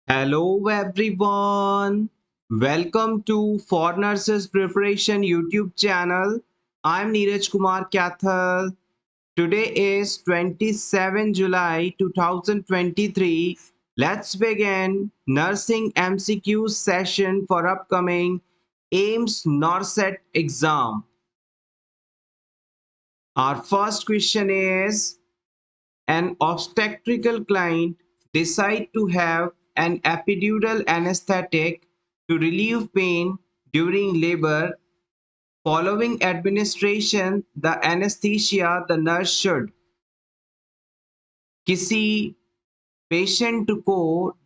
Hello everyone. Welcome to For Nurses Preparation YouTube channel. I'm Neeraj Kumar Kathal. Today is 27 July 2023. Let's begin nursing MCQ session for upcoming AIMS NORCET exam. Our first question is, an obstetrical client decide to have an epidural anesthetic to relieve pain during labor. Following administration the anesthesia, the nurse should किसी patient को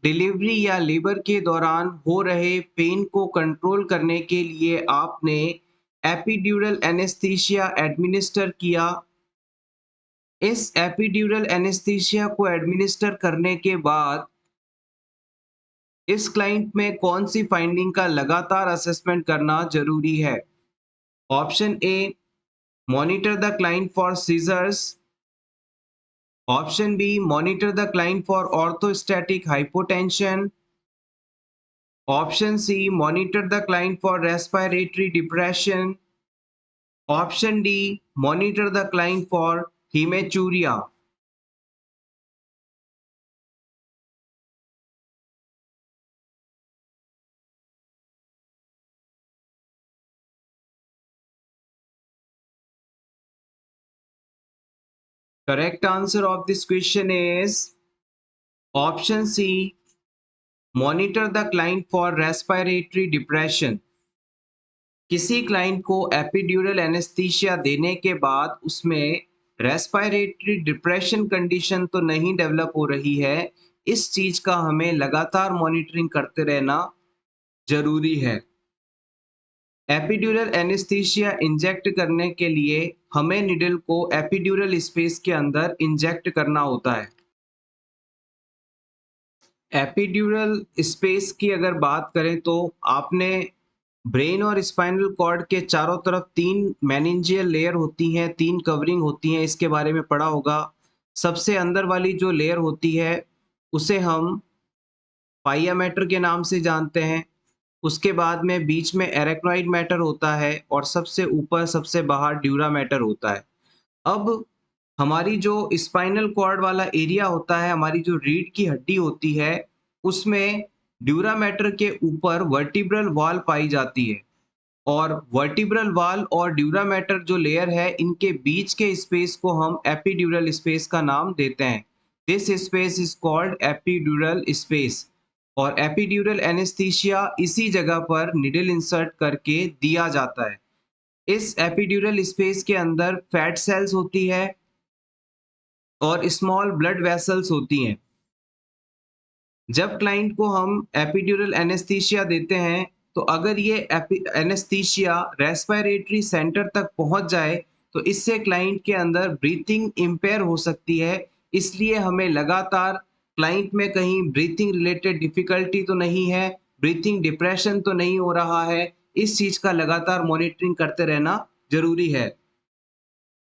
delivery या labour के दौरान हो रहे pen को control करने के लिए आपने एपिड्यूरल एनेस्थीसिया एडमिनिस्टर किया। इस एपिड्यूरल एनेस्थीसिया को एडमिनिस्टर करने के बाद इस क्लाइंट में कौन सी फाइंडिंग का लगातार असेसमेंट करना जरूरी है? Option A, monitor the client for seizures. Option B, monitor the client for orthostatic hypotension. Option C, monitor the client for respiratory depression. Option D, monitor the client for haematuria. Correct answer of this question is option C, monitor the client for respiratory depression. किसी client को epidural anaesthesia देने के बाद उसमें respiratory depression condition तो नहीं develop हो रही है, इस चीज का हमें लगातार मॉनिटरिंग करते रहना जरूरी है। एपिड्यूरल एनेस्थीसिया इंजेक्ट करने के लिए हमें निडल को एपिड्यूरल स्पेस के अंदर इंजेक्ट करना होता है। एपिड्यूरल स्पेस की अगर बात करें तो आपने ब्रेन और स्पाइनल कॉर्ड के चारों तरफ 3 मेनिंजियल लेयर होती हैं, 3 कवरिंग होती हैं, इसके बारे में पढ़ा होगा। सबसे अंदर वाली जो लेयर होती है उसे हम पाइया मैटर के नाम से जानते हैं। उसके बाद में बीच में एरेक्नॉइड मैटर होता है और सबसे ऊपर सबसे बाहर ड्यूरा मैटर होता है। अब हमारी जो स्पाइनल कॉर्ड वाला एरिया होता है, हमारी जो रीढ़ की हड्डी होती है, उसमें ड्यूरा मैटर के ऊपर वर्टिब्रल वॉल पाई जाती है और वर्टिब्रल वॉल और ड्यूरा मैटर जो लेयर है, इनके बीच के स्पेस को हम एपिड्यूरल स्पेस का नाम देते हैं। This space is called epidural space और एपिड्यूरल एनेस्थीसिया इसी जगह पर निडल इंसर्ट करके दिया जाता है। इस एपिड्यूरल स्पेस के अंदर फैट सेल्स होती है और स्मॉल ब्लड वेसल्स होती हैं। जब क्लाइंट को हम एपिड्यूरल एनेस्थीसिया देते हैं, तो अगर ये एनेस्थीसिया रेस्पिरेटरी सेंटर तक पहुंच जाए, तो इससे क्लाइंट के अंदर ब्रीथिंग इम्पेयर हो सकती है। इसलिए हमें लगातार क्लाइंट में कहीं ब्रीथिंग रिलेटेड डिफिकल्टी तो नहीं है, ब्रीथिंग डिप्रेशन तो नहीं हो रहा है, इस चीज का लगातार मॉनिटरिंग करते रहना जरूरी है।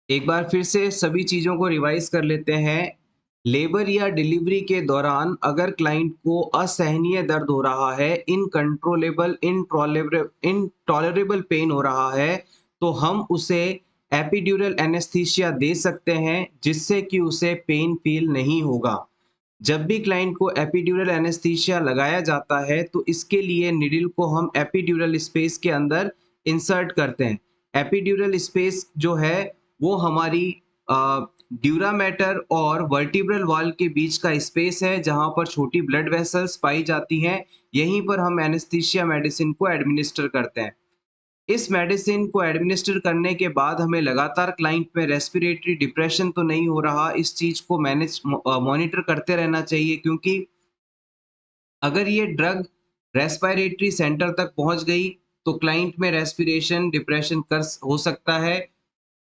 एक बार फिर से सभी चीज़ों को रिवाइज कर लेते हैं। लेबर या डिलीवरी के दौरान अगर क्लाइंट को असहनीय दर्द हो रहा है, इनकंट्रोलेबल इनटॉलरेबल पेन हो रहा है, तो हम उसे एपिड्यूरल एनेस्थीसिया दे सकते हैं, जिससे कि उसे पेन फील नहीं होगा। जब भी क्लाइंट को एपिड्यूरल एनेस्थीसिया लगाया जाता है, तो इसके लिए निडल को हम एपिड्यूरल स्पेस के अंदर इंसर्ट करते हैं। एपिड्यूरल स्पेस जो है वो हमारी ड्यूरा मैटर और वर्टिब्रल वॉल के बीच का स्पेस है, जहां पर छोटी ब्लड वेसल्स पाई जाती हैं। यहीं पर हम एनेस्थीसिया मेडिसिन को एडमिनिस्टर करते हैं। इस मेडिसिन को एडमिनिस्टर करने के बाद हमें लगातार क्लाइंट में रेस्पिरेटरी डिप्रेशन तो नहीं हो रहा, इस चीज को मैनेज मॉनिटर करते रहना चाहिए, क्योंकि अगर ये ड्रग रेस्पिरेटरी सेंटर तक पहुंच गई तो क्लाइंट में रेस्पिरेशन डिप्रेशन कर हो सकता है।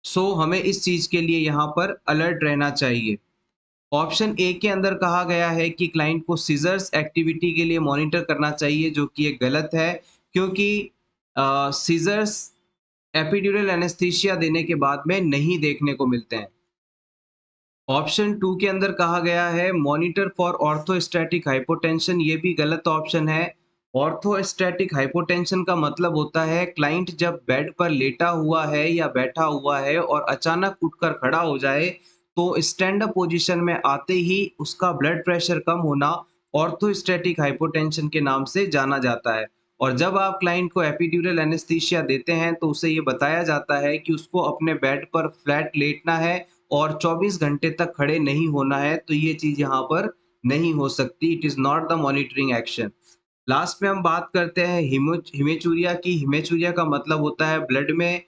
सो हमें इस चीज के लिए यहाँ पर अलर्ट रहना चाहिए। ऑप्शन ए के अंदर कहा गया है कि क्लाइंट को सीजर्स एक्टिविटी के लिए मॉनिटर करना चाहिए, जो कि एक गलत है, क्योंकि सीजर्स एपिड्यूरल एनेस्थीसिया देने के बाद में नहीं देखने को मिलते हैं। ऑप्शन 2 के अंदर कहा गया है मॉनिटर फॉर ऑर्थोस्टैटिक हाइपोटेंशन, ये भी गलत ऑप्शन है। ऑर्थोस्टैटिक हाइपोटेंशन का मतलब होता है क्लाइंट जब बेड पर लेटा हुआ है या बैठा हुआ है और अचानक उठकर खड़ा हो जाए, तो स्टैंड अप पोजीशन में आते ही उसका ब्लड प्रेशर कम होना ऑर्थोस्टैटिक हाइपोटेंशन के नाम से जाना जाता है। और जब आप क्लाइंट को एपिड्यूरल एनेस्थीसिया देते हैं तो उसे ये बताया जाता है कि उसको अपने बेड पर फ्लैट लेटना है और 24 घंटे तक खड़े नहीं होना है, तो ये चीज़ यहाँ पर नहीं हो सकती। It is not the monitoring action. Last में हम बात करते हैं हिमेचूरिया की। हिमेचूरिया का मतलब होता है ब्लड में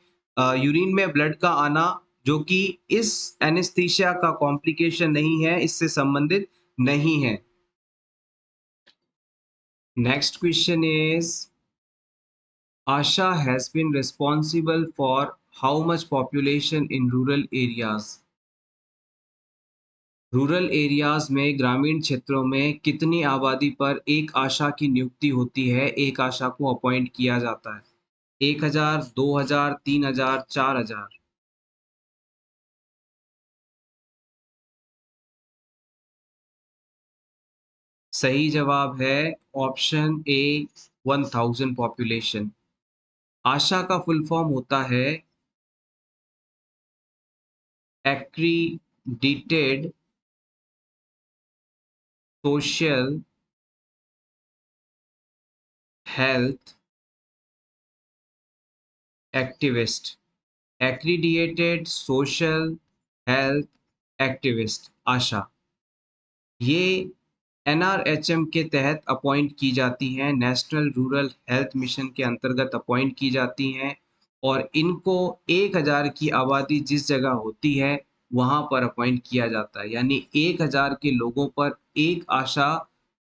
यूरिन में ब्लड का आना, जो कि इस एनेस्थीसिया का कॉम्प्लिकेशन नहीं है, इससे संबंधित नहीं है। Next question is ASHA has been responsible for how much population in rural areas? Rural areas में, ग्रामीण क्षेत्रों में कितनी आबादी पर एक आशा की नियुक्ति होती है, एक आशा को अपॉइंट किया जाता है? 1000, 2000, 3000, 4000? सही जवाब है ऑप्शन ए, 1000 पॉपुलेशन। आशा का फुल फॉर्म होता है accredited social health activist. Accredited social health activist ASHA, ये एनआरएचएम के तहत अपॉइंट की जाती हैं, नेशनल रूरल हेल्थ मिशन के अंतर्गत अपॉइंट की जाती हैं। और इनको 1000 की आबादी जिस जगह होती है वहां पर अपॉइंट किया जाता है, यानी 1000 के लोगों पर एक आशा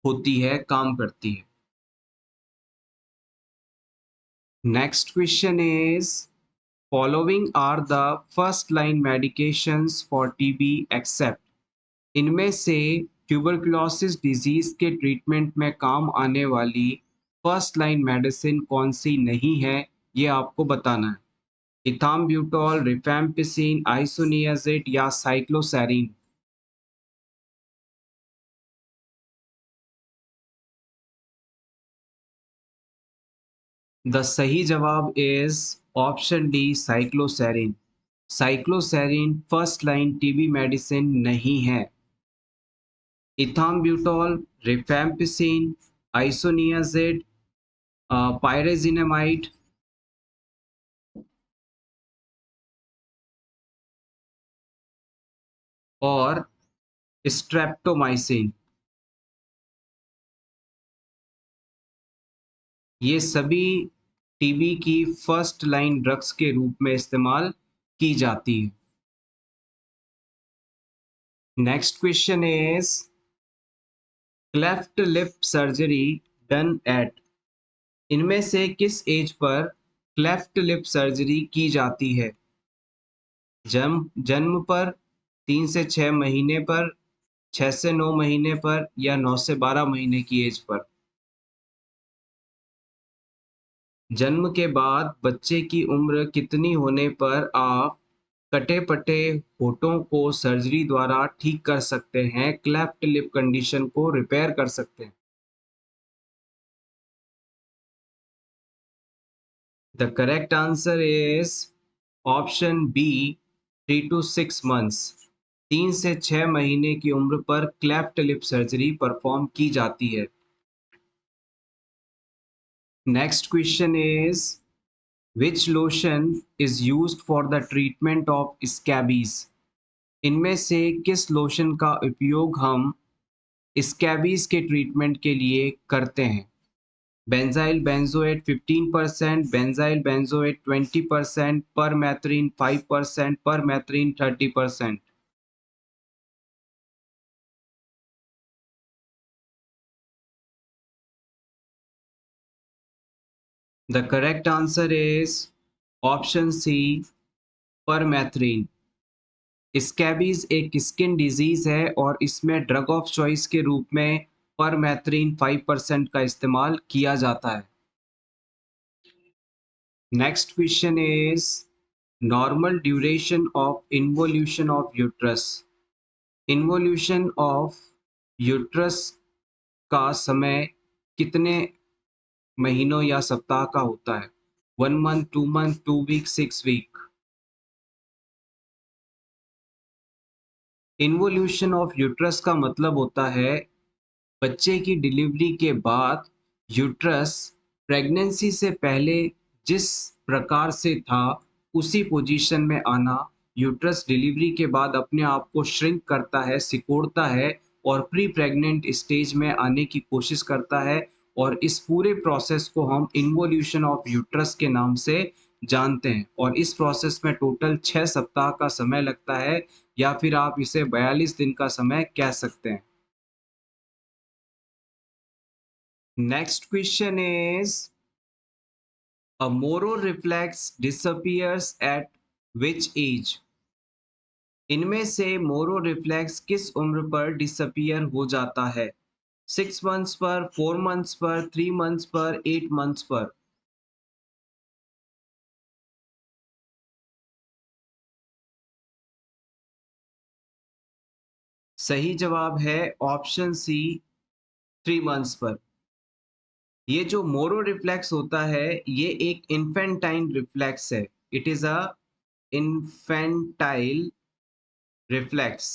होती है, काम करती है। Next question is following are the first line medications for TB except. इनमें से ट्यूबरकुलोसिस डिजीज के ट्रीटमेंट में काम आने वाली फर्स्ट लाइन मेडिसिन कौन सी नहीं है, ये आपको बताना है। इथाम्ब्यूटोल, रिफैम्पिसिन, आइसोनियाजिड या साइक्लोसैरिन? द सही जवाब is option D, cycloserine. Cycloserine first line TB medicine नहीं है। इथाम्ब्यूटोल, रिफैम्पिसिन, आइसोनियाजिड, पायरेजिनेमाइड और स्ट्रेप्टोमाइसिन, ये सभी टीबी की फर्स्ट लाइन ड्रग्स के रूप में इस्तेमाल की जाती है। Next question is cleft lip surgery done at. इनमें से किस as per cleft lip surgery की जाती है? जन्म जन्म पर, 3 से 6 महीने पर, 6 से 9 महीने पर या 9 से 12 महीने की एज पर? जन्म के बाद बच्चे की उम्र कितनी होने पर आप कटे-पटे होठों को सर्जरी द्वारा ठीक कर सकते हैं, क्लेफ्ट लिप कंडीशन को रिपेयर कर सकते हैं? The correct answer is option B, 3 to 6 months। 3 से 6 महीने की उम्र पर क्लेफ्ट लिप सर्जरी परफॉर्म की जाती है। Next question is which lotion is used for the treatment of scabies. इनमें से किस लोशन का उपयोग हम स्कैबीज के ट्रीटमेंट के लिए करते हैं? Benzyl benzoate 15%, benzyl benzoate 20%, permethrin 5%, permethrin 30%? The correct answer is option C, permethrin. Scabies एक स्किन डिजीज है और इसमें ड्रग ऑफ चॉइस के रूप में परमेथ्रिन 5% का इस्तेमाल किया जाता है। Next question is normal duration of involution of uterus. Involution of uterus का समय कितने महीनों या सप्ताह का होता है? 1 month, 2 month, 2 week, 6 week. Involution of uterus का मतलब होता है बच्चे की डिलीवरी के बाद यूट्रस प्रेगनेंसी से पहले जिस प्रकार से था उसी पोजीशन में आना। यूट्रस डिलीवरी के बाद अपने आप को श्रिंक करता है, सिकोड़ता है और प्री प्रेग्नेंट स्टेज में आने की कोशिश करता है और इस पूरे प्रोसेस को हम इन्वोल्यूशन ऑफ यूट्रस के नाम से जानते हैं और इस प्रोसेस में टोटल 6 सप्ताह का समय लगता है या फिर आप इसे 42 दिन का समय कह सकते हैं। Next question is a Moro reflex disappears at which age? इनमें से मोरो रिफ्लेक्स किस उम्र पर डिसअपियर हो जाता है? 6 मंथ्स पर, 4 मंथ्स पर, 3 मंथ्स पर, 8 मंथ्स पर? सही जवाब है ऑप्शन सी, 3 मंथ्स पर। ये जो मोरो रिफ्लेक्स होता है ये एक इन्फेंटाइल रिफ्लेक्स है। It is a infantile reflex.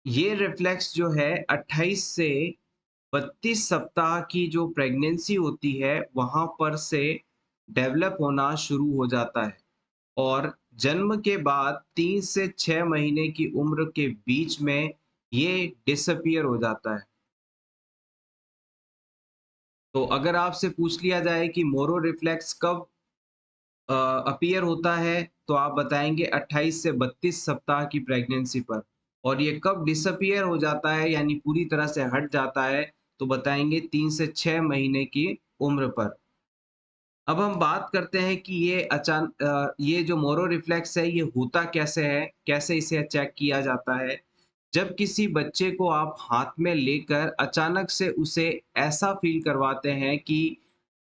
ये रिफ्लेक्स जो है 28 से 32 सप्ताह की जो प्रेगनेंसी होती है वहां पर से डेवलप होना शुरू हो जाता है और जन्म के बाद 3 से 6 महीने की उम्र के बीच में ये डिसअपियर हो जाता है। तो अगर आपसे पूछ लिया जाए कि मोरो रिफ्लेक्स कब अपीयर होता है तो आप बताएंगे 28 से 32 सप्ताह की प्रेगनेंसी पर और ये कब डिसअपियर हो जाता है यानी पूरी तरह से हट जाता है तो बताएंगे 3 से 6 महीने की उम्र पर। अब हम बात करते हैं कि ये जो मोरो रिफ्लेक्स है ये होता कैसे है, कैसे इसे चेक किया जाता है। जब किसी बच्चे को आप हाथ में लेकर अचानक से उसे ऐसा फील करवाते हैं कि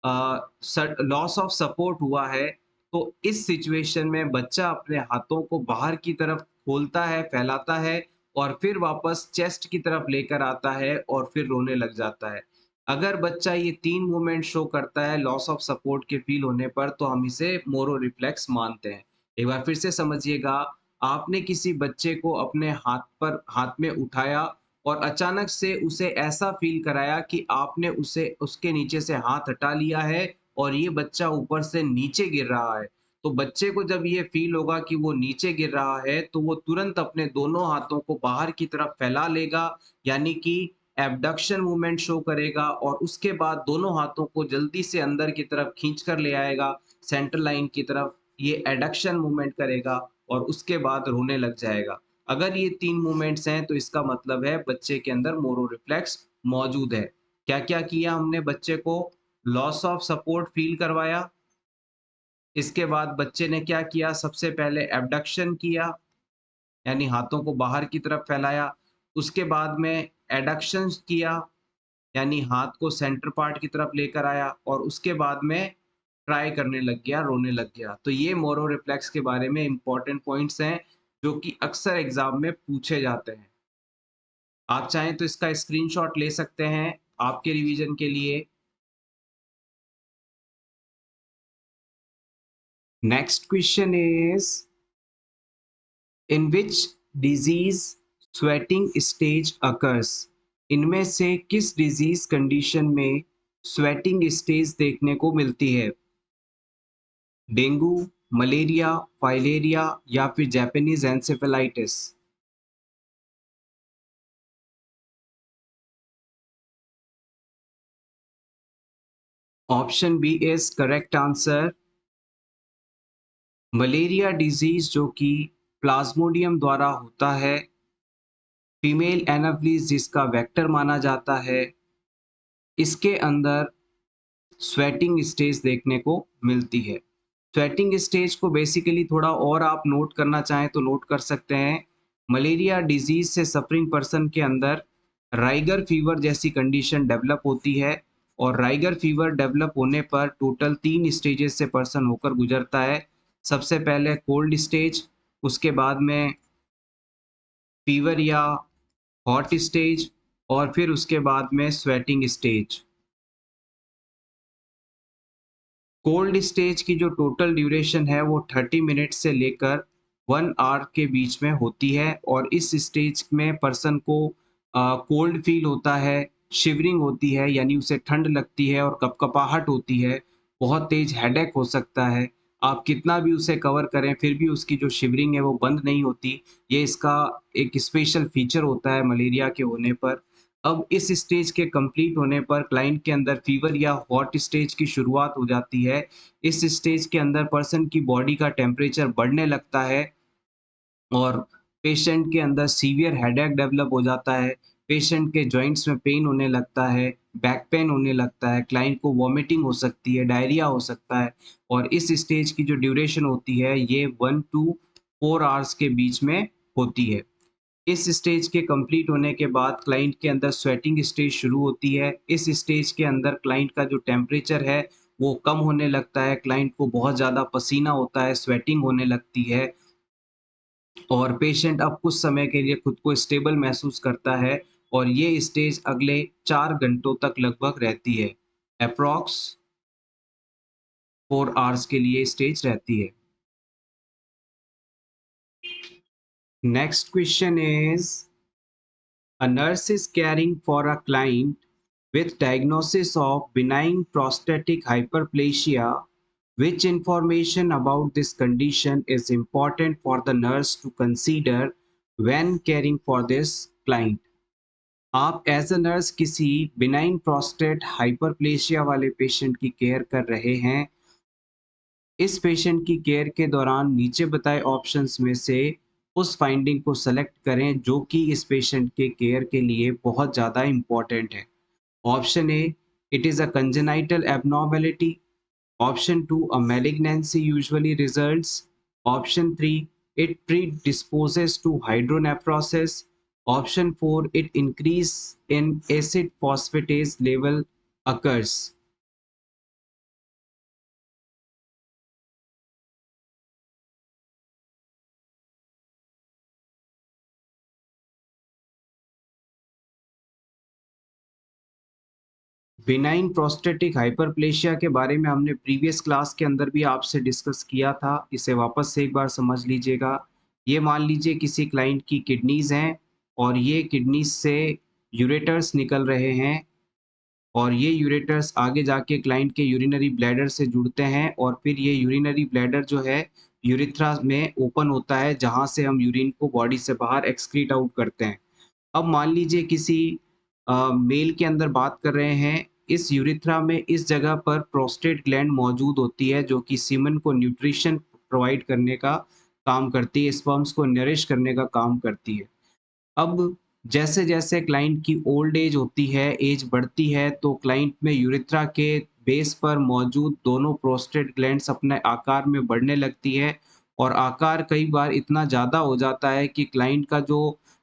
लॉस ऑफ सपोर्ट हुआ है, तो इस सिचुएशन में बच्चा अपने हाथों को बाहर की तरफ खोलता है, फैलाता है और फिर वापस चेस्ट की तरफ लेकर आता है और फिर रोने लग जाता है। अगर बच्चा ये 3 मूवमेंट शो करता है लॉस ऑफ सपोर्ट के फील होने पर, तो हम इसे मोरो रिफ्लेक्स मानते हैं। एक बार फिर से समझिएगा, आपने किसी बच्चे को अपने हाथ में उठाया और अचानक से उसे ऐसा फ़ील कराया कि आपने उसे उसके नीचे से हाथ हटा लिया है और ये बच्चा ऊपर से नीचे गिर रहा है। तो बच्चे को जब ये फ़ील होगा कि वो नीचे गिर रहा है, तो वो तुरंत अपने दोनों हाथों को बाहर की तरफ फैला लेगा, यानी कि एब्डक्शन मूवमेंट शो करेगा और उसके बाद दोनों हाथों को जल्दी से अंदर की तरफ खींच कर ले आएगा, सेंटर लाइन की तरफ। ये एडक्शन मूवमेंट करेगा और उसके बाद रोने लग जाएगा। अगर ये 3 मूवमेंट्स हैं तो इसका मतलब है बच्चे के अंदर मोरो रिफ्लेक्स मौजूद है। क्या-क्या किया हमने बच्चे को? लॉस ऑफ सपोर्ट फ़ील करवाया, इसके बाद बच्चे ने क्या किया? सबसे पहले एब्डक्शन किया, यानी हाथों को बाहर की तरफ फैलाया। उसके बाद में एडक्शंस किया, यानी हाथ को सेंटर पार्ट की तरफ लेकर आया और उसके बाद में ट्राई करने लग गया, रोने लग गया। तो ये मोरो रिफ्लेक्स के बारे में इम्पोर्टेंट पॉइंट्स हैं, जो कि अक्सर एग्ज़ाम में पूछे जाते हैं। आप चाहें तो इसका स्क्रीनशॉट ले सकते हैं आपके रिवीजन के लिए। Next question is in which disease sweating stage occurs? इनमें से किस डिजीज कंडीशन में स्वेटिंग स्टेज देखने को मिलती है? डेंगू, मलेरिया, फाइलेरिया या फिर Japanese encephalitis? Option B is correct answer. Malaria disease जो कि प्लाज्मोडियम द्वारा होता है, फीमेल एनाफ्लीज जिसका वेक्टर माना जाता है, इसके अंदर स्वेटिंग स्टेज देखने को मिलती है। स्वेटिंग स्टेज को बेसिकली थोड़ा और आप नोट करना चाहें तो नोट कर सकते हैं। मलेरिया डिजीज से सफरिंग पर्सन के अंदर राइगर फीवर जैसी कंडीशन डेवलप होती है और राइगर फीवर डेवलप होने पर टोटल 3 स्टेजेस से पर्सन होकर गुजरता है। सबसे पहले कोल्ड स्टेज, उसके बाद में फीवर या हॉट स्टेज, और फिर उसके बाद में स्वेटिंग स्टेज। कोल्ड स्टेज की जो टोटल ड्यूरेशन है वो 30 मिनट से लेकर 1 आवर के बीच में होती है, और इस स्टेज में पर्सन को कोल्ड फील होता है, शिवरिंग होती है यानी उसे ठंड लगती है और कपकपाहट होती है, बहुत तेज हेडेक हो सकता है। आप कितना भी उसे कवर करें फिर भी उसकी जो शिवरिंग है वो बंद नहीं होती। ये इसका एक स्पेशल फीचर होता है मलेरिया के होने पर। अब इस स्टेज के कंप्लीट होने पर क्लाइंट के अंदर फीवर या हॉट स्टेज की शुरुआत हो जाती है। इस स्टेज के अंदर पर्सन की बॉडी का टेम्परेचर बढ़ने लगता है और पेशेंट के अंदर सीवियर हेडेक डेवलप हो जाता है। पेशेंट के जॉइंट्स में पेन होने लगता है, बैक पेन होने लगता है, क्लाइंट को वॉमिटिंग हो सकती है, डायरिया हो सकता है, और इस स्टेज की जो ड्यूरेशन होती है ये 1 टू 4 आवर्स के बीच में होती है। इस स्टेज के कंप्लीट होने के बाद क्लाइंट के अंदर स्वेटिंग स्टेज शुरू होती है। इस स्टेज के अंदर क्लाइंट का जो टेम्परेचर है वो कम होने लगता है, क्लाइंट को बहुत ज़्यादा पसीना होता है, स्वेटिंग होने लगती है, और पेशेंट अब कुछ समय के लिए खुद को स्टेबल महसूस करता है, और ये स्टेज अगले 4 घंटों तक लगभग रहती है। अप्रॉक्स 4 आवर्स के लिए स्टेज रहती है। Next question is, a nurse is caring for a client with diagnosis of benign prostatic hyperplasia. Which information about this condition is important for the nurse to consider when caring for this client? आप as a nurse किसी benign prostate hyperplasia वाले patient की care कर रहे हैं। इस patient की care के दौरान नीचे बताए ऑप्शंस में से उस फाइंडिंग को सेलेक्ट करें जो कि इस पेशेंट के केयर के लिए बहुत ज़्यादा इम्पॉर्टेंट है। Option A, it is a congenital abnormality. Option 2, a malignancy usually results. Option 3, it predisposes to hydronephrosis. Option 4, it increase in acid phosphatase level occurs. Benign prostatic hyperplasia के बारे में हमने प्रीवियस क्लास के अंदर भी आपसे discuss किया था, इसे वापस से एक बार समझ लीजिएगा। ये मान लीजिए किसी क्लाइंट की किडनीज हैं और ये किडनीज से यूरेटर्स निकल रहे हैं, और ये यूरेटर्स आगे जाके क्लाइंट के यूरिनरी ब्लैडर से जुड़ते हैं, और फिर ये यूरिनरी ब्लैडर जो है यूरिथ्रा में ओपन होता है जहाँ से हम यूरिन को बॉडी से बाहर एक्सक्रीट आउट करते हैं। अब मान लीजिए किसी मेल के अंदर बात कर रहे हैं, इस यूरिथ्रा में इस जगह पर प्रोस्टेट ग्लैंड मौजूद होती है जो कि सीमन को न्यूट्रिशन प्रोवाइड करने का काम करती है, स्पर्म्स को नरिश करने का काम करती है। अब जैसे-जैसे क्लाइंट की ओल्ड एज होती है, एज बढ़ती है, तो क्लाइंट में यूरेथ्रा के बेस पर मौजूद दोनों प्रोस्टेट ग्लैंड्स अपने आकार में बढ़ने लगती है, और आकार कई बार इतना ज़्यादा हो जाता है कि क्लाइंट का जो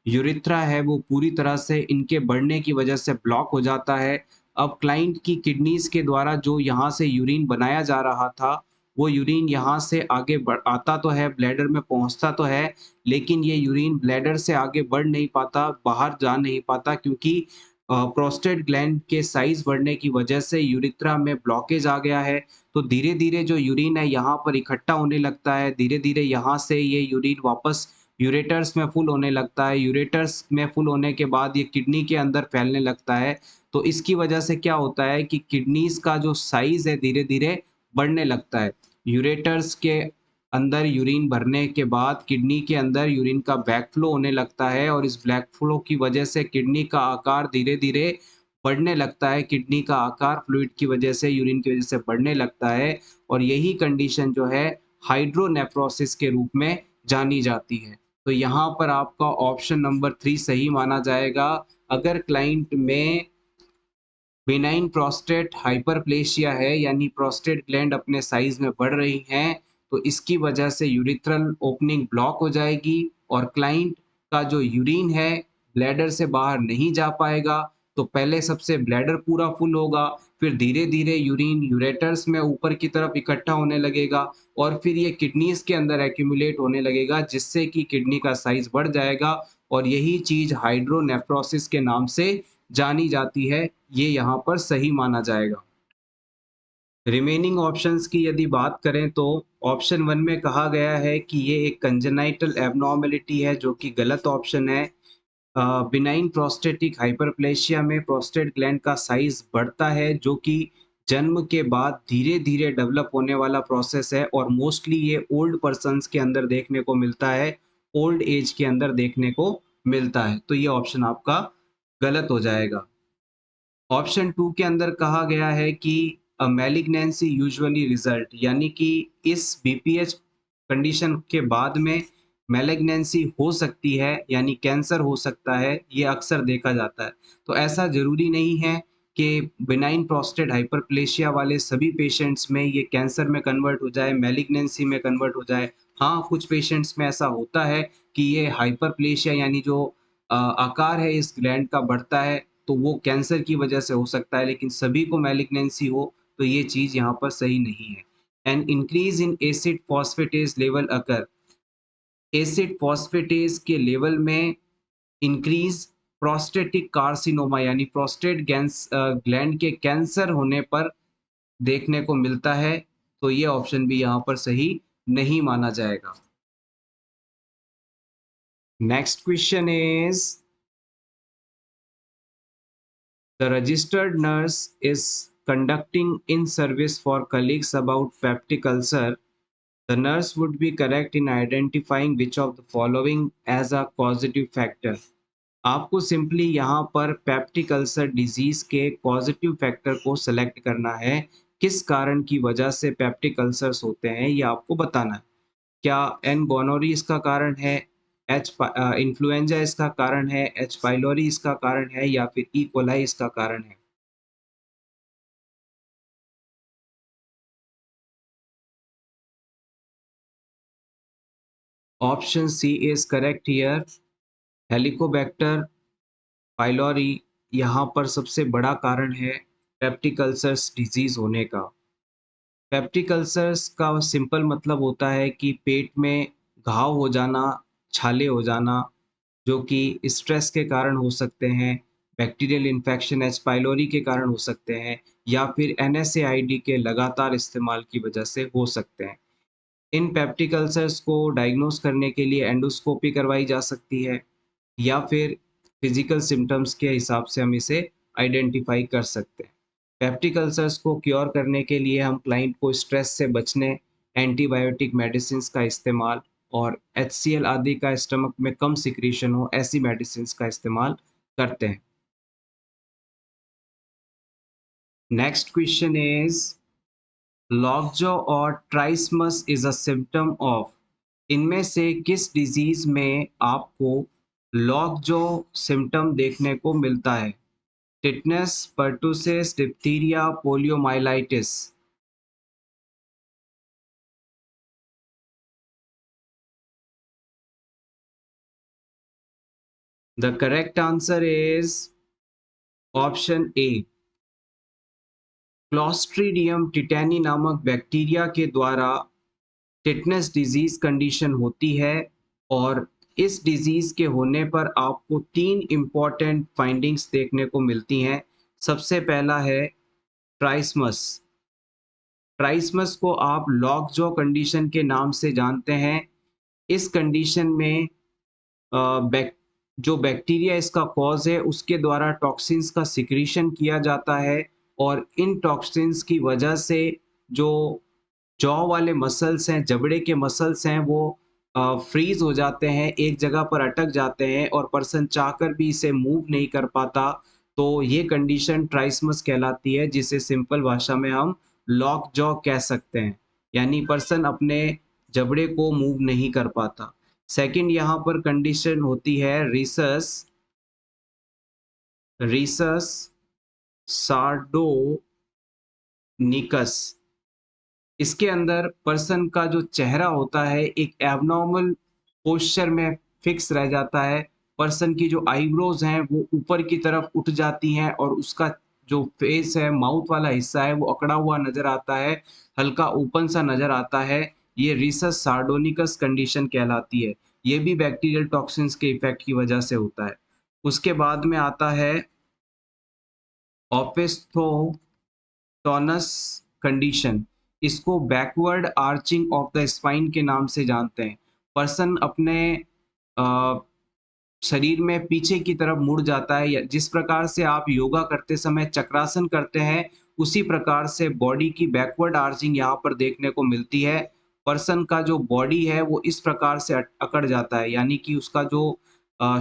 यूरेथ्रा है वो पूरी तरह से इनके बढ़ने की वजह से ब्लॉक हो जाता है। अब क्लाइंट की किडनीज़ के द्वारा जो यहाँ से यूरिन बनाया जा रहा था, वो यूरिन यहाँ से आगे बढ़ आता तो है, ब्लैडर में पहुँचता तो है, लेकिन ये यूरिन ब्लैडर से आगे बढ़ नहीं पाता, बाहर जा नहीं पाता, क्योंकि प्रोस्टेट ग्लैंड के साइज़ बढ़ने की वजह से यूरेथ्रा में ब्लॉकेज आ गया है। तो धीरे-धीरे जो यूरिन है यहाँ पर इकट्ठा होने लगता है, धीरे-धीरे यहाँ से ये यूरिन वापस यूरेटर्स में फुल होने लगता है, यूरेटर्स में फुल होने के बाद ये किडनी के अंदर फैलने लगता है। तो इसकी वजह से क्या होता है कि किडनीज़ का जो साइज़ है धीरे-धीरे बढ़ने लगता है। यूरेटर्स के अंदर यूरिन भरने के बाद किडनी के अंदर यूरिन का बैक फ्लो होने लगता है, और इस बैक फ्लो की वजह से किडनी का आकार धीरे-धीरे बढ़ने लगता है। किडनी का आकार फ्लूइड की वजह से, यूरिन की वजह से बढ़ने लगता है, और यही कंडीशन जो है हाइड्रोनेफ्रोसिस के रूप में जानी जाती है। तो यहाँ पर आपका ऑप्शन नंबर 3 सही माना जाएगा। अगर क्लाइंट में बेनाइन प्रोस्टेट हाइपरप्लेशिया है यानी प्रोस्टेट ग्लैंड अपने साइज में बढ़ रही हैं, तो इसकी वजह से यूरिथ्रल ओपनिंग ब्लॉक हो जाएगी और क्लाइंट का जो यूरिन है ब्लैडर से बाहर नहीं जा पाएगा। तो पहले सबसे ब्लैडर पूरा फुल होगा, फिर धीरे-धीरे यूरिन यूरेटर्स में ऊपर की तरफ इकट्ठा होने लगेगा और फिर ये किडनीज़ के अंदर एक्यूमुलेट होने लगेगा, जिससे कि किडनी का साइज़ बढ़ जाएगा और यही चीज़ हाइड्रोनेफ्रोसिस के नाम से जानी जाती है। ये यहाँ पर सही माना जाएगा। रिमेनिंग ऑप्शंस की यदि बात करें तो ऑप्शन 1 में कहा गया है कि ये एक कंजेनाइटल एब्नॉर्मैलिटी है, जो कि गलत ऑप्शन है। बिनाइन प्रोस्टेटिक हाइपरप्लेशिया में प्रोस्टेट ग्लैंड का साइज बढ़ता है, जो कि जन्म के बाद धीरे-धीरे डेवलप होने वाला प्रोसेस है और मोस्टली ये ओल्ड पर्सन्स के अंदर देखने को मिलता है, ओल्ड एज के अंदर देखने को मिलता है। तो ये ऑप्शन आपका गलत हो जाएगा। ऑप्शन 2 के अंदर कहा गया है कि मैलिग्नेंसी यूजुअली रिजल्ट, यानी कि इस बीपीएच कंडीशन के बाद में मैलिग्नेंसी हो सकती है, यानी कैंसर हो सकता है, ये अक्सर देखा जाता है। तो ऐसा ज़रूरी नहीं है कि बिनाइन प्रोस्टेट हाइपरप्लेशिया वाले सभी पेशेंट्स में ये कैंसर में कन्वर्ट हो जाए, मैलिग्नेंसी में कन्वर्ट हो जाए। हाँ, कुछ पेशेंट्स में ऐसा होता है कि ये हाइपरप्लेशिया यानी जो आकार है इस ग्लैंड का बढ़ता है, तो वो कैंसर की वजह से हो सकता है, लेकिन सभी को मैलिग्नेंसी हो तो ये चीज़ यहाँ पर सही नहीं है। An increase in acid phosphatase level occur, acid phosphatase के लेवल में इंक्रीज प्रोस्टेटिक कार्सिनोमा यानी प्रोस्टेट ग्लैंड के कैंसर होने पर देखने को मिलता है, तो ये ऑप्शन भी यहाँ पर सही नहीं माना जाएगा। Next question is the registered nurse is conducting in-service for colleagues about peptic ulcer. The nurse would be correct in identifying which of the following as a causative factor. आपको सिंपली यहाँ पर पेप्टिक अल्सर डिजीज के positive factor को select करना है। किस कारण की वजह से पेप्टिक अल्सर्स होते हैं ये आपको बताना है। क्या एन गोनोरी इसका कारण है, इन्फ्लुएंजा इसका कारण है, एच पाइलोरी इसका कारण है या फिर ई कोलाई इसका कारण है। Option C is correct here. Helicobacter pylori यहाँ पर सबसे बड़ा कारण है पेप्टिक अल्सर्स डिजीज होने का। पेप्टिक अल्सर्स का सिंपल मतलब होता है कि पेट में घाव हो जाना, छाले हो जाना, जो कि स्ट्रेस के कारण हो सकते हैं, बैक्टीरियल इन्फेक्शन एच पाइलोरी के कारण हो सकते हैं या फिर एनएसएआईडी के लगातार इस्तेमाल की वजह से हो सकते हैं। इन पेप्टिक अल्सर्स को डायग्नोस करने के लिए एंडोस्कोपी करवाई जा सकती है या फिर फिजिकल सिम्टम्स के हिसाब से हम इसे आइडेंटिफाई कर सकते हैं। पेप्टिक अल्सर्स को क्योर करने के लिए हम क्लाइंट को स्ट्रेस से बचने, एंटीबायोटिक मेडिसिन का इस्तेमाल और एचसीएल आदि का स्टमक में कम सिक्रीशन हो ऐसी मेडिसिन का इस्तेमाल करते हैं। नेक्स्ट क्वेश्चन इज लॉकजॉ और ट्राइसमस इज अ सिम्टम ऑफ, इनमें से किस डिजीज में आपको लॉकजॉ सिम्टम देखने को मिलता है? Tetanus, pertussis, diphtheria, poliomyelitis. The correct answer is option A. Clostridium tetani नामक बैक्टीरिया के द्वारा टिटनेस डिजीज कंडीशन होती है और इस डिजीज के होने पर आपको तीन इंपॉर्टेंट फाइंडिंग्स देखने को मिलती हैं। सबसे पहला है ट्राइसमस। ट्राइसमस को आप लॉकजॉ कंडीशन के नाम से जानते हैं। इस कंडीशन में जो बैक्टीरिया इसका कॉज है उसके द्वारा टॉक्सिन्स का सिक्रीशन किया जाता है और इन टॉक्सिन्स की वजह से जो जॉ वाले मसल्स हैं, जबड़े के मसल्स हैं, वो फ्रीज हो जाते हैं, एक जगह पर अटक जाते हैं और पर्सन चाहकर भी इसे मूव नहीं कर पाता। तो ये कंडीशन ट्राइसमस कहलाती है, जिसे सिंपल भाषा में हम लॉक जॉ कह सकते हैं, यानी पर्सन अपने जबड़े को मूव नहीं कर पाता। सेकंड यहाँ पर कंडीशन होती है रिसस रिसस सार्डोनिकस। इसके अंदर पर्सन का जो चेहरा होता है एक एबनॉर्मल पोस्चर में फिक्स रह जाता है पर्सन की जो आईब्रोज हैं वो ऊपर की तरफ उठ जाती हैं और उसका जो फेस है, माउथ वाला हिस्सा है, वो अकड़ा हुआ नजर आता है, हल्का ओपन सा नजर आता है। ये रिसस सार्डोनिकस कंडीशन कहलाती है। ये भी बैक्टीरियल टॉक्सिन्स के इफेक्ट की वजह से होता है। उसके बाद में आता है ओपिस्थोटोनस कंडीशन। इसको backward arching of the spine के नाम से जानते हैं। पर्सन अपने अ, शरीर में पीछे की तरफ मुड़ जाता है, या जिस प्रकार से आप योगा करते समय चक्रासन करते हैं, उसी प्रकार से बॉडी की बैकवर्ड आर्चिंग यहाँ पर देखने को मिलती है। पर्सन का जो बॉडी है वो इस प्रकार से अकड़ जाता है, यानी कि उसका जो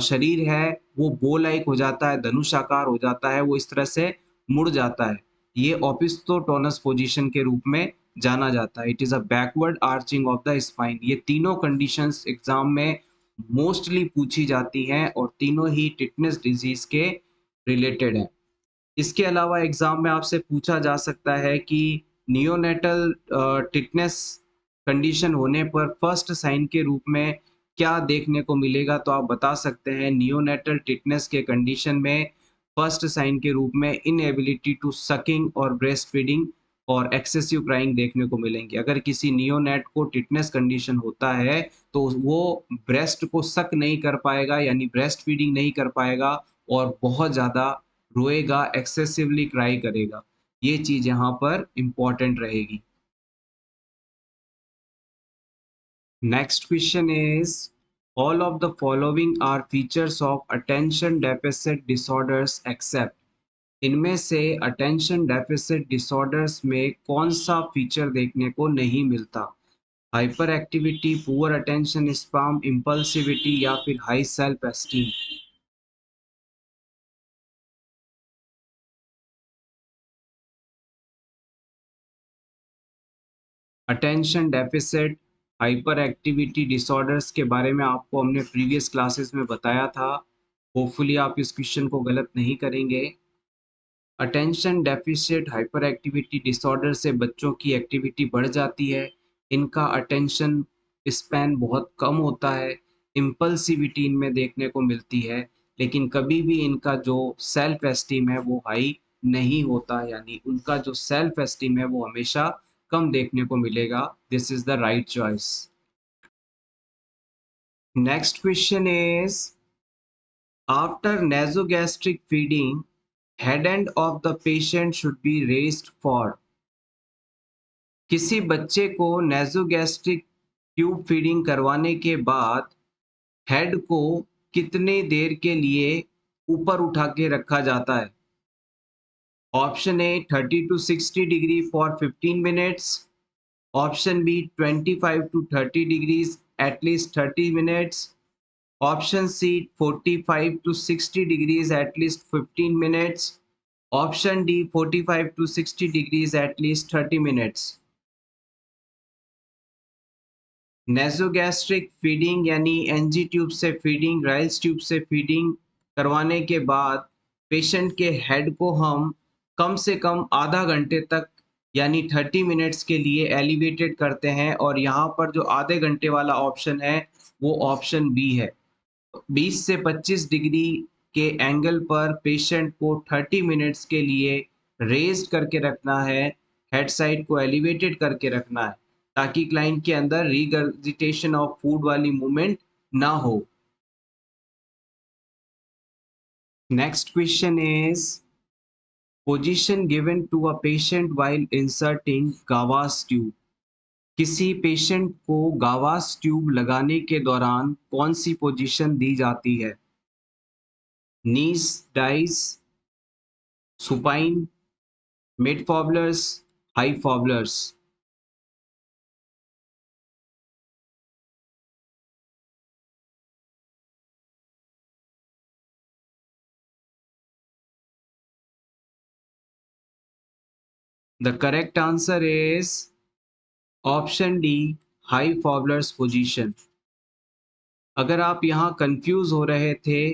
शरीर है वो बो लाइक हो जाता है, धनुषाकार हो जाता है, वो इस तरह से मुड़ जाता है। ये ओपिस्थोटोनस पोजीशन के रूप में जाना जाता है। It is a backward arching of the spine. ये तीनों कंडीशंस एग्जाम में मोस्टली पूछी जाती हैं और तीनों ही टिटनेस डिजीज के रिलेटेड हैं। इसके अलावा एग्जाम में आपसे पूछा जा सकता है कि नियोनेटल टिटनेस कंडीशन होने पर फर्स्ट साइन के रूप में क्या देखने को मिलेगा, तो आप बता सकते हैं नियोनेटल टिटनेस के कंडीशन में फर्स्ट साइन के रूप में इनएबिलिटी टू सकिंग और ब्रेस्ट फीडिंग और एक्सेसिव क्राइंग देखने को मिलेंगे। अगर किसी नियोनेट को टिटनेस कंडीशन होता है तो वो ब्रेस्ट को सक नहीं कर पाएगा, यानी ब्रेस्ट फीडिंग नहीं कर पाएगा और बहुत ज़्यादा रोएगा, एक्सेसिवली क्राई करेगा। ये चीज़ यहाँ पर इम्पोर्टेंट रहेगी। Next question is all of the following are features of attention deficit disorders except. इनमें से अटेंशन डेफिसिट डिसऑर्डर्स में कौन सा फीचर देखने को नहीं मिलता? Hyper activity, poor attention span, impulsivity या फिर high self esteem. Attention deficit hyper activity disorders के बारे में आपको हमने प्रीवियस क्लासेस में बताया था। होपफुली आप इस क्वेश्चन को गलत नहीं करेंगे। Attention deficit hyper activity disorder से बच्चों की एक्टिविटी बढ़ जाती है, इनका अटेंशन स्पैन बहुत कम होता है, इम्पल्सिविटी इनमें देखने को मिलती है, लेकिन कभी भी इनका जो सेल्फ एस्टीम है वो हाई नहीं होता, यानी उनका जो सेल्फ एस्टीम है वो हमेशा कम देखने को मिलेगा। This is the right choice. Next question is after nasogastric feeding head end of the patient should be raised for। किसी बच्चे को नेसोगैस्ट्रिक ट्यूब फीडिंग करवाने के बाद हेड को कितने देर के लिए ऊपर उठा के रखा जाता है? Option A 30 to 60 degree for 15 minutes, option B 25 to 30 degrees at least 30 minutes, option C 45 to 60 degrees at least 15 minutes, option D 45 to 60 degrees at least 30 minutes। Nasogastric feeding यानी एनजी ट्यूब से फीडिंग, राइल्स ट्यूब से feeding करवाने के बाद patient के head को हम कम से कम आधा घंटे तक यानी 30 मिनट्स के लिए एलिवेटेड करते हैं, और यहाँ पर जो आधे घंटे वाला ऑप्शन है वो ऑप्शन बी है। 20 से 25 डिग्री के एंगल पर पेशेंट को 30 मिनट्स के लिए रेज़्ड करके रखना है, हेड साइड को एलिवेटेड करके रखना है, ताकि क्लाइंट के अंदर रिगर्जिटेशन ऑफ फूड वाली मूवमेंट ना हो। Next question is position given to a patient while inserting gavage tube. किसी पेशेंट को गावास ट्यूब लगाने के दौरान कौन सी पोजीशन दी जाती है? नीज डाइज, supine, mid Fowler's, high Fowler's. The correct answer is option D, high Fowler's position. अगर आप यहाँ कंफ्यूज हो रहे थे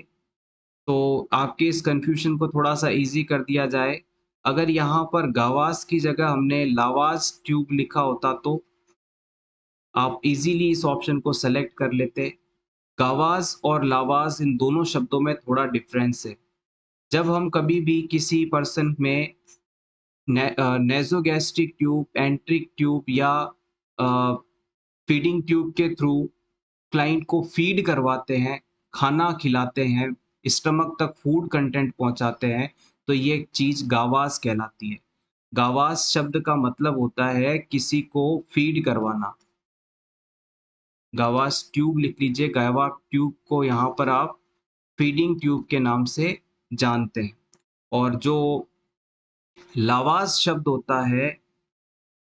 तो आपके इस कंफ्यूजन को थोड़ा सा इजी कर दिया जाए। अगर यहाँ पर गावास की जगह हमने लावास ट्यूब लिखा होता तो आप इजीली इस ऑप्शन को सेलेक्ट कर लेते। गावास और लावास इन दोनों शब्दों में थोड़ा डिफरेंस है। जब हम कभी भी किसी पर्सन में नेज़ोगैस्ट्रिक ट्यूब, एंट्रिक ट्यूब या फीडिंग ट्यूब के थ्रू क्लाइंट को फीड करवाते हैं, खाना खिलाते हैं, स्टमक तक फूड कंटेंट पहुँचाते हैं, तो ये चीज़ गावास कहलाती है। गावास शब्द का मतलब होता है किसी को फीड करवाना। गावास ट्यूब लिख लीजिए, गावा ट्यूब को यहाँ पर आप फीडिंग ट्यूब के नाम से जानते हैं। और जो लावास शब्द होता है,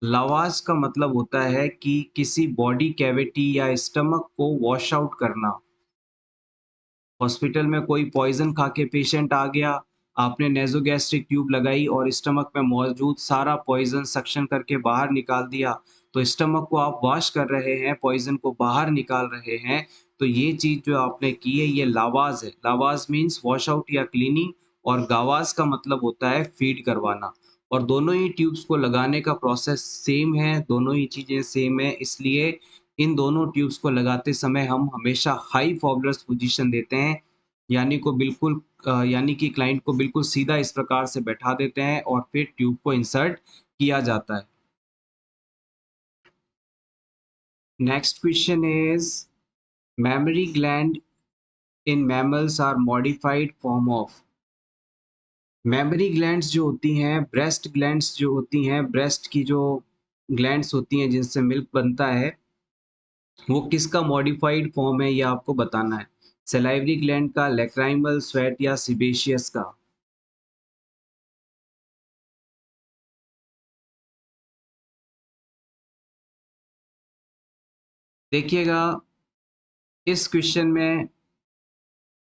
लावास का मतलब होता है कि किसी बॉडी कैविटी या स्टमक को वॉश आउट करना। हॉस्पिटल में कोई पॉइज़न खा के पेशेंट आ गया, आपने नेज़ोगैस्ट्रिक ट्यूब लगाई और स्टमक में मौजूद सारा पॉइज़न सक्शन करके बाहर निकाल दिया, तो स्टमक को आप वॉश कर रहे हैं, पॉइज़न को बाहर निकाल रहे हैं, तो ये चीज़ जो आपने की है, ये लावाज़ है। लावाज़ मीन्स वॉश आउट या क्लीनिंग और गावाज़ का मतलब होता है फीड करवाना। और दोनों ही ट्यूब्स को लगाने का प्रोसेस सेम है, दोनों ही चीज़ें सेम है, इसलिए इन दोनों ट्यूब्स को लगाते समय हम हमेशा हाई फॉर्मुलस पोजीशन देते हैं, यानी कि क्लाइंट को बिल्कुल सीधा इस प्रकार से बैठा देते हैं और फिर ट्यूब को इंसर्ट किया जाता है। Next question is memory gland in mammals are modified form of. Memory glands जो होती हैं, ब्रेस्ट ग्लैंड्स जो होती हैं, ब्रेस्ट की जो ग्लैंड्स होती हैं जिनसे मिल्क बनता है, वो किसका मॉडिफाइड फॉर्म है ये आपको बताना है। सलाइवरी ग्लैंड का, लैक्राइमल, स्वेट या सीबेशियस का। देखिएगा, इस क्वेश्चन में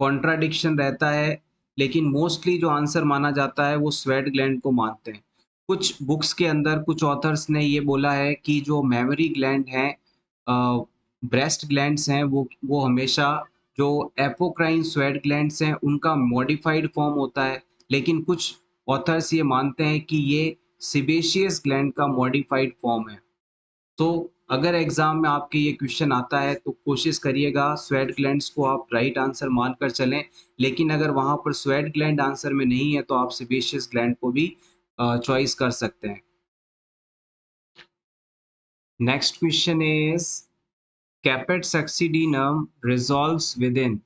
कॉन्ट्राडिक्शन रहता है, लेकिन मोस्टली जो आंसर माना जाता है वो स्वेट ग्लैंड को मानते हैं। कुछ बुक्स के अंदर कुछ ऑथर्स ने ये बोला है कि जो मेमोरी ग्लैंड हैं, ब्रेस्ट ग्लैंड्स हैं, वो हमेशा जो एपोक्राइन स्वेट ग्लैंड्स हैं उनका मॉडिफाइड फॉर्म होता है, लेकिन कुछ ऑथर्स ये मानते हैं कि ये सेबेशियस ग्लैंड का मॉडिफाइड फॉर्म है। तो अगर एग्जाम में आपके ये क्वेश्चन आता है तो कोशिश करिएगा स्वेट ग्लैंड्स को आप राइट आंसर मानकर चलें, लेकिन अगर वहाँ पर स्वेट ग्लैंड आंसर में नहीं है तो आप सेबेशियस ग्लैंड को भी चॉइस कर सकते हैं। Next question is caput succedaneum resolves within.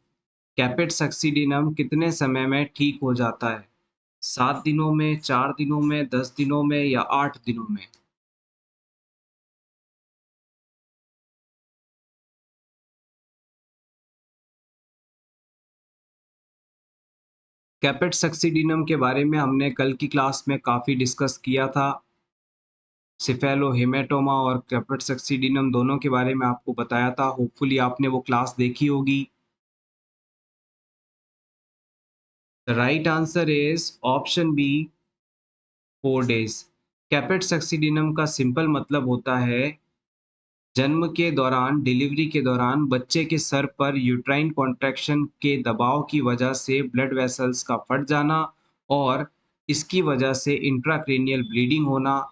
Caput succedaneum कितने समय में ठीक हो जाता है? 7 दिनों में, 4 दिनों में, 10 दिनों में या 8 दिनों में? कैपेट सक्सीडिनम के बारे में हमने कल की क्लास में काफ़ी डिस्कस किया था। सिफेलोहेमेटोमा और कैपेट सक्सीडिनम दोनों के बारे में आपको बताया था। होपफुली आपने वो क्लास देखी होगी। The right answer is option B, 4 days. Caput succedaneum का सिंपल मतलब होता है जन्म के दौरान, डिलीवरी के दौरान बच्चे के सर पर यूट्राइन कॉन्ट्रैक्शन के दबाव की वजह से ब्लड वेसल्स का फट जाना और इसकी वजह से इंट्राक्रैनियल ब्लीडिंग होना,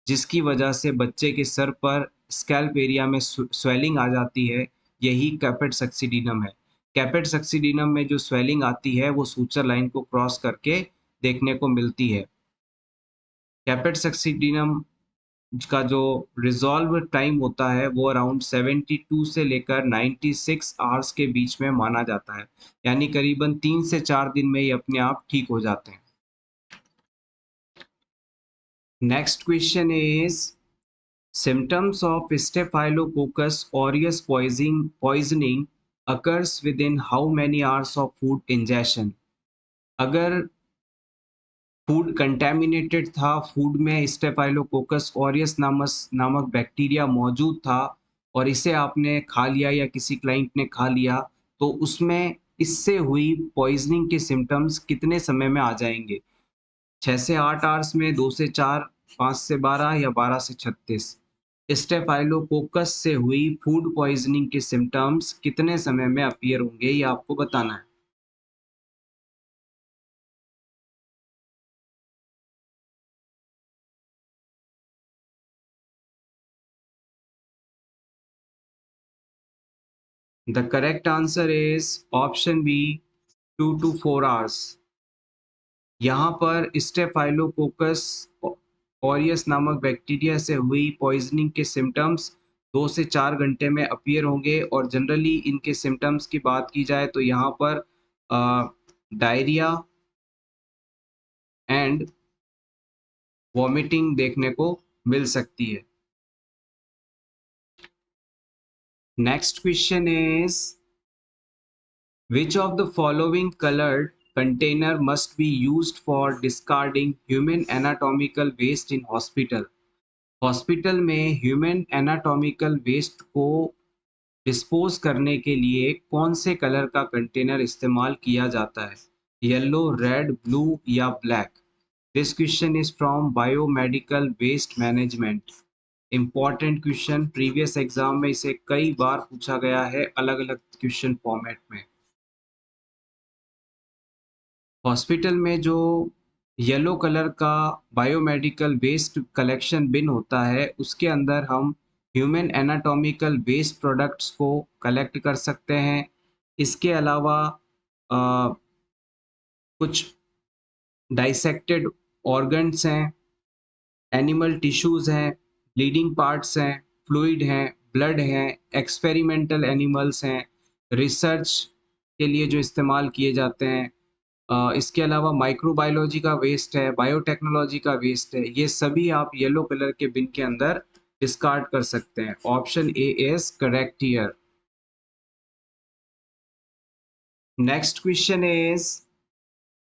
जिसकी वजह से बच्चे के सर पर स्कैल्प एरिया में स्वेलिंग आ जाती है, यही कैपेट सक्सीडिनम है। कैपेट सक्सीडिनम में जो स्वेलिंग आती है वो सूचर लाइन को क्रॉस करके देखने को मिलती है। कैपेट सक्सीडिनम का जो रिज़ॉल्व टाइम होता है वो अराउंड 72 से लेकर 96 आवर्स के बीच में माना जाता है। यानी करीबन 3 से 4 दिन में ये अपने आप ठीक हो जाते हैं। Next question is symptoms of staphylococcus aureus poisoning occurs within how many hours of food ingestion। अगर फूड कंटैमिनेटेड था, फूड में स्टेफाइलोकोकस ऑरियस नामक बैक्टीरिया मौजूद था और इसे आपने खा लिया या किसी क्लाइंट ने खा लिया, तो उसमें इससे हुई पॉइज़निंग के सिम्पटम्स कितने समय में आ जाएँगे? 6 से 8 आवर्स में, 2 से 4, 5 से 12 या 12 से 36? स्टेफाइलोकोकस से हुई फूड पॉइज़निंग के सिम्पटम्स कितने समय में अपीयर होंगे, ये आपको बताना है। The correct answer is option B 2 to 4 hours। यहाँ पर स्टेफाइलोकोकस ऑरियस नामक बैक्टीरिया से हुई पॉइजनिंग के सिम्टम्स 2 से 4 घंटे में अपीयर होंगे और जनरली इनके सिम्टम्स की बात की जाए तो यहाँ पर डायरिया एंड वॉमिटिंग देखने को मिल सकती है। Next question is which of the following colored container must be used for discarding human anatomical waste in hospital? Hospital में ह्यूमन एनाटॉमिकल वेस्ट को डिस्पोज करने के लिए कौन से कलर का कंटेनर इस्तेमाल किया जाता है? येलो, रेड, ब्लू या black? This question is from biomedical waste management. Important question, previous exam में इसे कई बार पूछा गया है अलग अलग क्वेश्चन फॉर्मेट में। हॉस्पिटल में जो येलो कलर का बायोमेडिकल वेस्ट कलेक्शन बिन होता है उसके अंदर हम ह्यूमन एनाटॉमिकल वेस्ट प्रोडक्ट्स को कलेक्ट कर सकते हैं। इसके अलावा कुछ डाइसेक्टेड ऑर्गन्स हैं, एनिमल टिश्यूज हैं, ब्लीडिंग पार्ट्स हैं, फ्लूइड हैं, ब्लड हैं, एक्सपेरिमेंटल एनिमल्स हैं, रिसर्च के लिए जो इस्तेमाल किए जाते हैं। इसके अलावा माइक्रोबायोलॉजी का वेस्ट है, बायोटेक्नोलॉजी का वेस्ट है, ये सभी आप येलो कलर के बिन के अंदर डिस्कार्ड कर सकते हैं। Option A is correct here. Next question is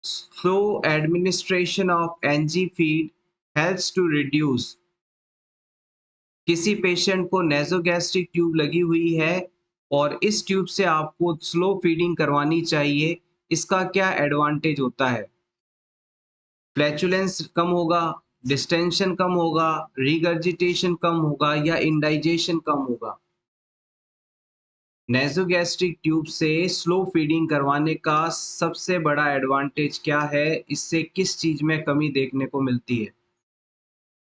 slow administration of NG feed helps to reduce. किसी पेशेंट को नेजोगैस्ट्रिक ट्यूब लगी हुई है और इस ट्यूब से आपको स्लो फीडिंग करवानी चाहिए, इसका क्या एडवांटेज होता है? फ्लैचुलेंस कम होगा, डिस्टेंशन कम होगा, रिगर्जिटेशन कम होगा या इंडाइजेशन कम होगा? नेज़ोगैस्ट्रिक ट्यूब से स्लो फीडिंग करवाने का सबसे बड़ा एडवांटेज क्या है? इससे किस चीज में कमी देखने को मिलती है?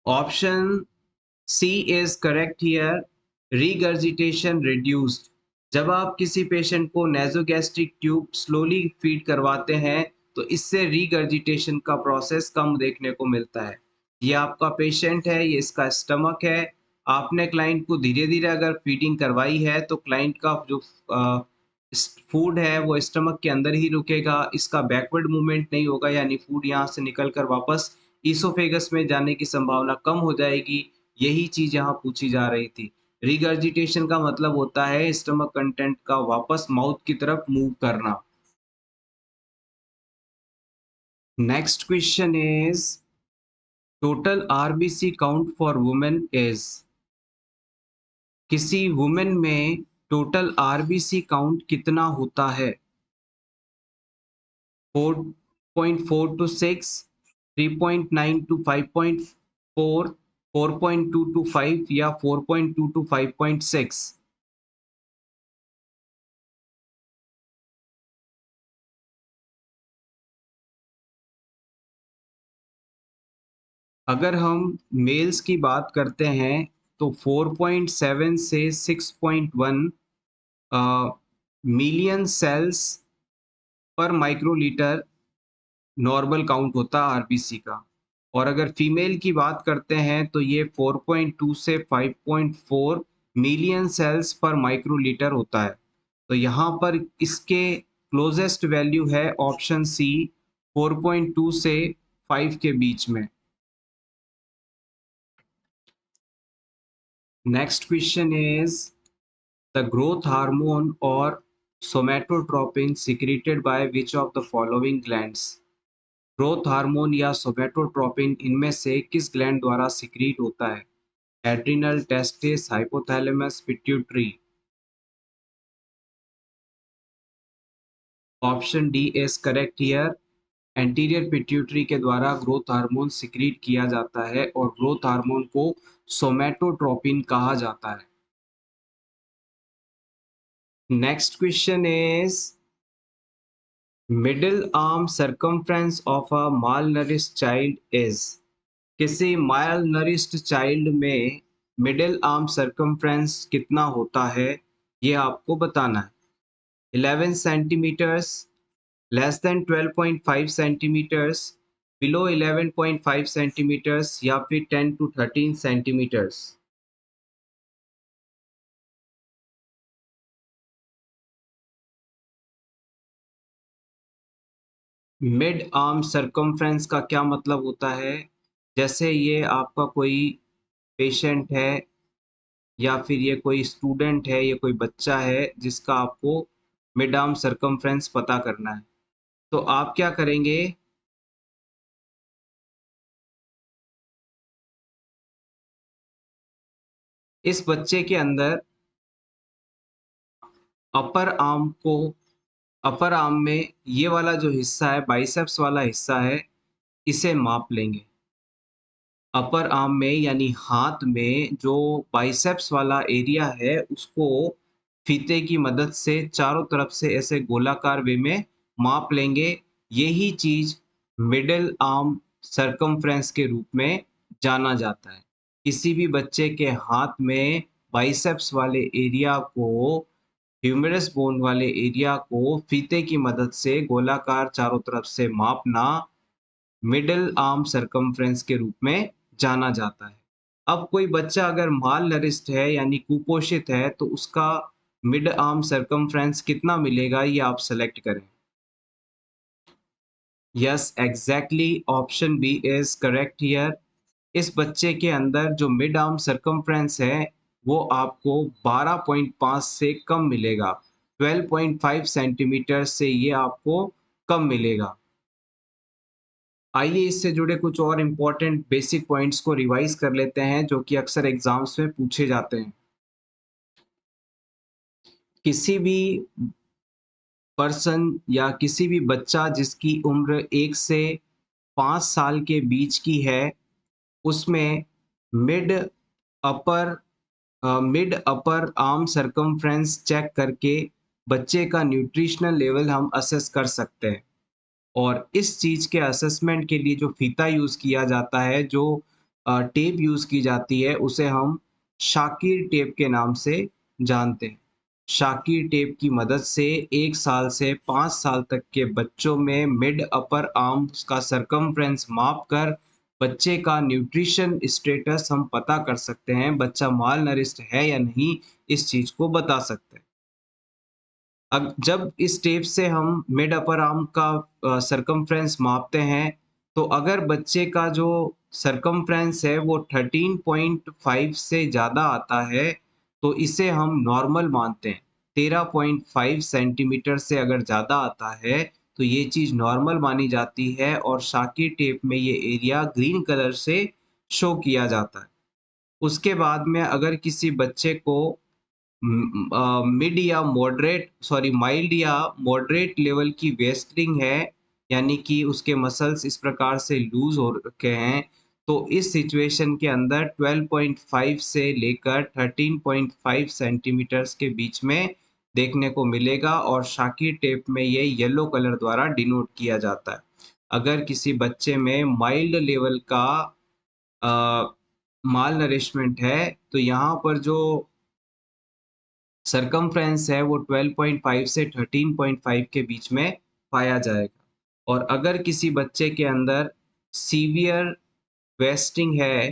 Option C is correct here, regurgitation reduced. जब आप किसी पेशेंट को नेज़ोगैस्ट्रिक ट्यूब स्लोली फीड करवाते हैं तो इससे रिगर्जिटेशन का प्रोसेस कम देखने को मिलता है। ये आपका पेशेंट है, ये इसका स्टमक है। आपने क्लाइंट को धीरे धीरे अगर फीडिंग करवाई है तो क्लाइंट का जो फूड है वो स्टमक के अंदर ही रुकेगा, इसका बैकवर्ड मूवमेंट नहीं होगा, यानी फूड यहाँ से निकल कर वापस ईसोफेगस में जाने की संभावना कम हो जाएगी। यही चीज यहाँ पूछी जा रही थी। रिगर्जिटेशन का मतलब होता है स्टमक कंटेंट का वापस माउथ की तरफ मूव करना। Next question is total RBC count for women is. किसी वुमेन में टोटल आरबीसी काउंट कितना होता है? 4.4 to 6, 3.9 to 5.4, 4.2 to 5 या 4.2 to 5.6? अगर हम मेल्स की बात करते हैं तो 4.7 से 6.1 मिलियन सेल्स पर माइक्रोलीटर नॉर्मल काउंट होता है आरबीसी का। और अगर फीमेल की बात करते हैं तो ये 4.2 से 5.4 मिलियन सेल्स पर माइक्रोलीटर होता है। तो यहाँ पर इसके क्लोजेस्ट वैल्यू है ऑप्शन सी, 4.2 से 5 के बीच में। Next question is the growth hormone और सोमैटोट्रोपिन secreted by which of the following glands? Growth hormone या सोमैटोट्रोपिन इनमें से किस ग्लैंड द्वारा सिक्रीट होता है? Adrenal, testis, hypothalamus, pituitary? Option D is correct here. Anterior pituitary के द्वारा ग्रोथ हार्मोन सिक्रीट किया जाता है और ग्रोथ हार्मोन को सोमैटोट्रोपिन कहा जाता है। Next question is middle arm circumference of a malnourished child is. किसी malnourished चाइल्ड में मिडिल आर्म सर्कमफ्रेंस कितना होता है, ये आपको बताना है। 11 centimetres, less than 12.5 centimetres, below 11.5 centimetres या फिर 10 to 13 centimetres. Mid arm circumference का क्या मतलब होता है? जैसे ये आपका कोई पेशेंट है या फिर ये कोई स्टूडेंट है, ये कोई बच्चा है जिसका आपको मिड आर्म सरकमफ्रेंस पता करना है। तो आप क्या करेंगे, इस बच्चे के अंदर अपर आर्म को अपर आर्म में ये वाला जो हिस्सा है, बाइसेप्स वाला हिस्सा है, इसे माप लेंगे। अपर आर्म में यानी हाथ में जो बाइसेप्स वाला एरिया है, उसको फीते की मदद से चारों तरफ से ऐसे गोलाकार वे में माप लेंगे। यही चीज़ मिडल आर्म सरकमफ्रेंस के रूप में जाना जाता है। किसी भी बच्चे के हाथ में बाइसेप्स वाले एरिया को, ह्यूमेरस बोन वाले एरिया को फीते की मदद से गोलाकार चारों तरफ से मापना मिडल आर्म सरकमफ्रेंस के रूप में जाना जाता है। अब कोई बच्चा अगर माल नरिश्ड है यानी कुपोषित है तो उसका मिड आर्म सरकमफ्रेंस कितना मिलेगा, ये आप सेलेक्ट करें। Yes, exactly, option B is correct here. इस बच्चे के अंदर जो मिड आर्म सरकमफ्रेंस है वो आपको 12.5 से कम मिलेगा। 12.5 सेंटीमीटर से ये आपको कम मिलेगा। आइए इससे जुड़े कुछ और इम्पोर्टेंट बेसिक पॉइंट्स को रिवाइज कर लेते हैं जो कि अक्सर एग्जाम्स में पूछे जाते हैं। किसी भी पर्सन या किसी भी बच्चा जिसकी उम्र 1 से 5 साल के बीच की है, उसमें mid upper mid upper arm circumference check करके बच्चे का न्यूट्रिशनल लेवल हम असेस कर सकते हैं। और इस चीज़ के असेसमेंट के लिए जो फीता यूज़ किया जाता है, जो टेप यूज़ की जाती है, उसे हम शाकिर टेप के नाम से जानते हैं। शाकिर टेप की मदद से 1 साल से 5 साल तक के बच्चों में मिड अपर आर्म्स का सरकमफ्रेंस माप कर बच्चे का न्यूट्रिशन स्टेटस हम पता कर सकते हैं, बच्चा माल नरिश्ड है या नहीं, इस चीज़ को बता सकते हैं। अब जब इस टेप से हम मिड अपर आर्म का सरकमफ्रेंस मापते हैं, तो अगर बच्चे का जो सरकमफ्रेंस है वो 13.5 से ज़्यादा आता है, तो इसे हम नॉर्मल मानते हैं। 13.5 सेंटीमीटर से अगर ज़्यादा आता है, तो ये चीज़ नॉर्मल मानी जाती है और शाकिर टेप में ये एरिया ग्रीन कलर से शो किया जाता है। उसके बाद में अगर किसी बच्चे को मिड या मॉडरेट सॉरी माइल्ड या मॉडरेट लेवल की वेस्टिंग है, यानी कि उसके मसल्स इस प्रकार से लूज हो रखे हैं, तो इस सिचुएशन के अंदर 12.5 से लेकर 13.5 सेंटीमीटर्स के बीच में देखने को मिलेगा और शाकिर टेप में ये येलो कलर द्वारा डिनोट किया जाता है। अगर किसी बच्चे में माइल्ड लेवल का माल नरिशमेंट है, तो यहाँ पर जो सरकमफ्रेंस है वो 12.5 से 13.5 के बीच में पाया जाएगा। और अगर किसी बच्चे के अंदर सीवियर वेस्टिंग है,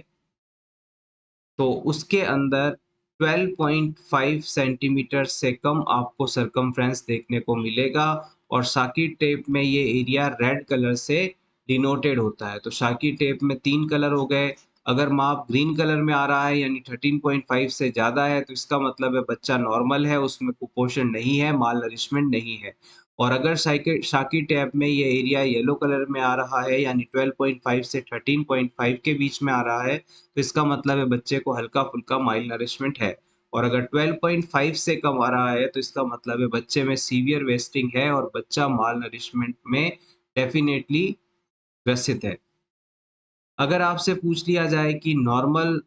तो उसके अंदर 12.5 सेंटीमीटर से कम आपको सरकमफ्रेंस देखने को मिलेगा और शाकिर टेप में ये एरिया रेड कलर से डिनोटेड होता है। तो शाकिर टेप में 3 कलर हो गए। अगर माप ग्रीन कलर में आ रहा है यानी 13.5 से ज़्यादा है, तो इसका मतलब है बच्चा नॉर्मल है, उसमें कुपोषण नहीं है, माल नरिशमेंट नहीं है। और अगर शाकिर टैब में ये एरिया येलो कलर में आ रहा है यानी 12.5 से 13.5 के बीच में आ रहा है, तो इसका मतलब है बच्चे को हल्का-फुल्का माइल्ड नरिशमेंट है। और अगर 12.5 से कम आ रहा है, तो इसका मतलब है बच्चे में सीवियर वेस्टिंग है और बच्चा माल नरिशमेंट में डेफ़िनेटली ग्रसित है। अगर आपसे पूछ लिया जाए कि normal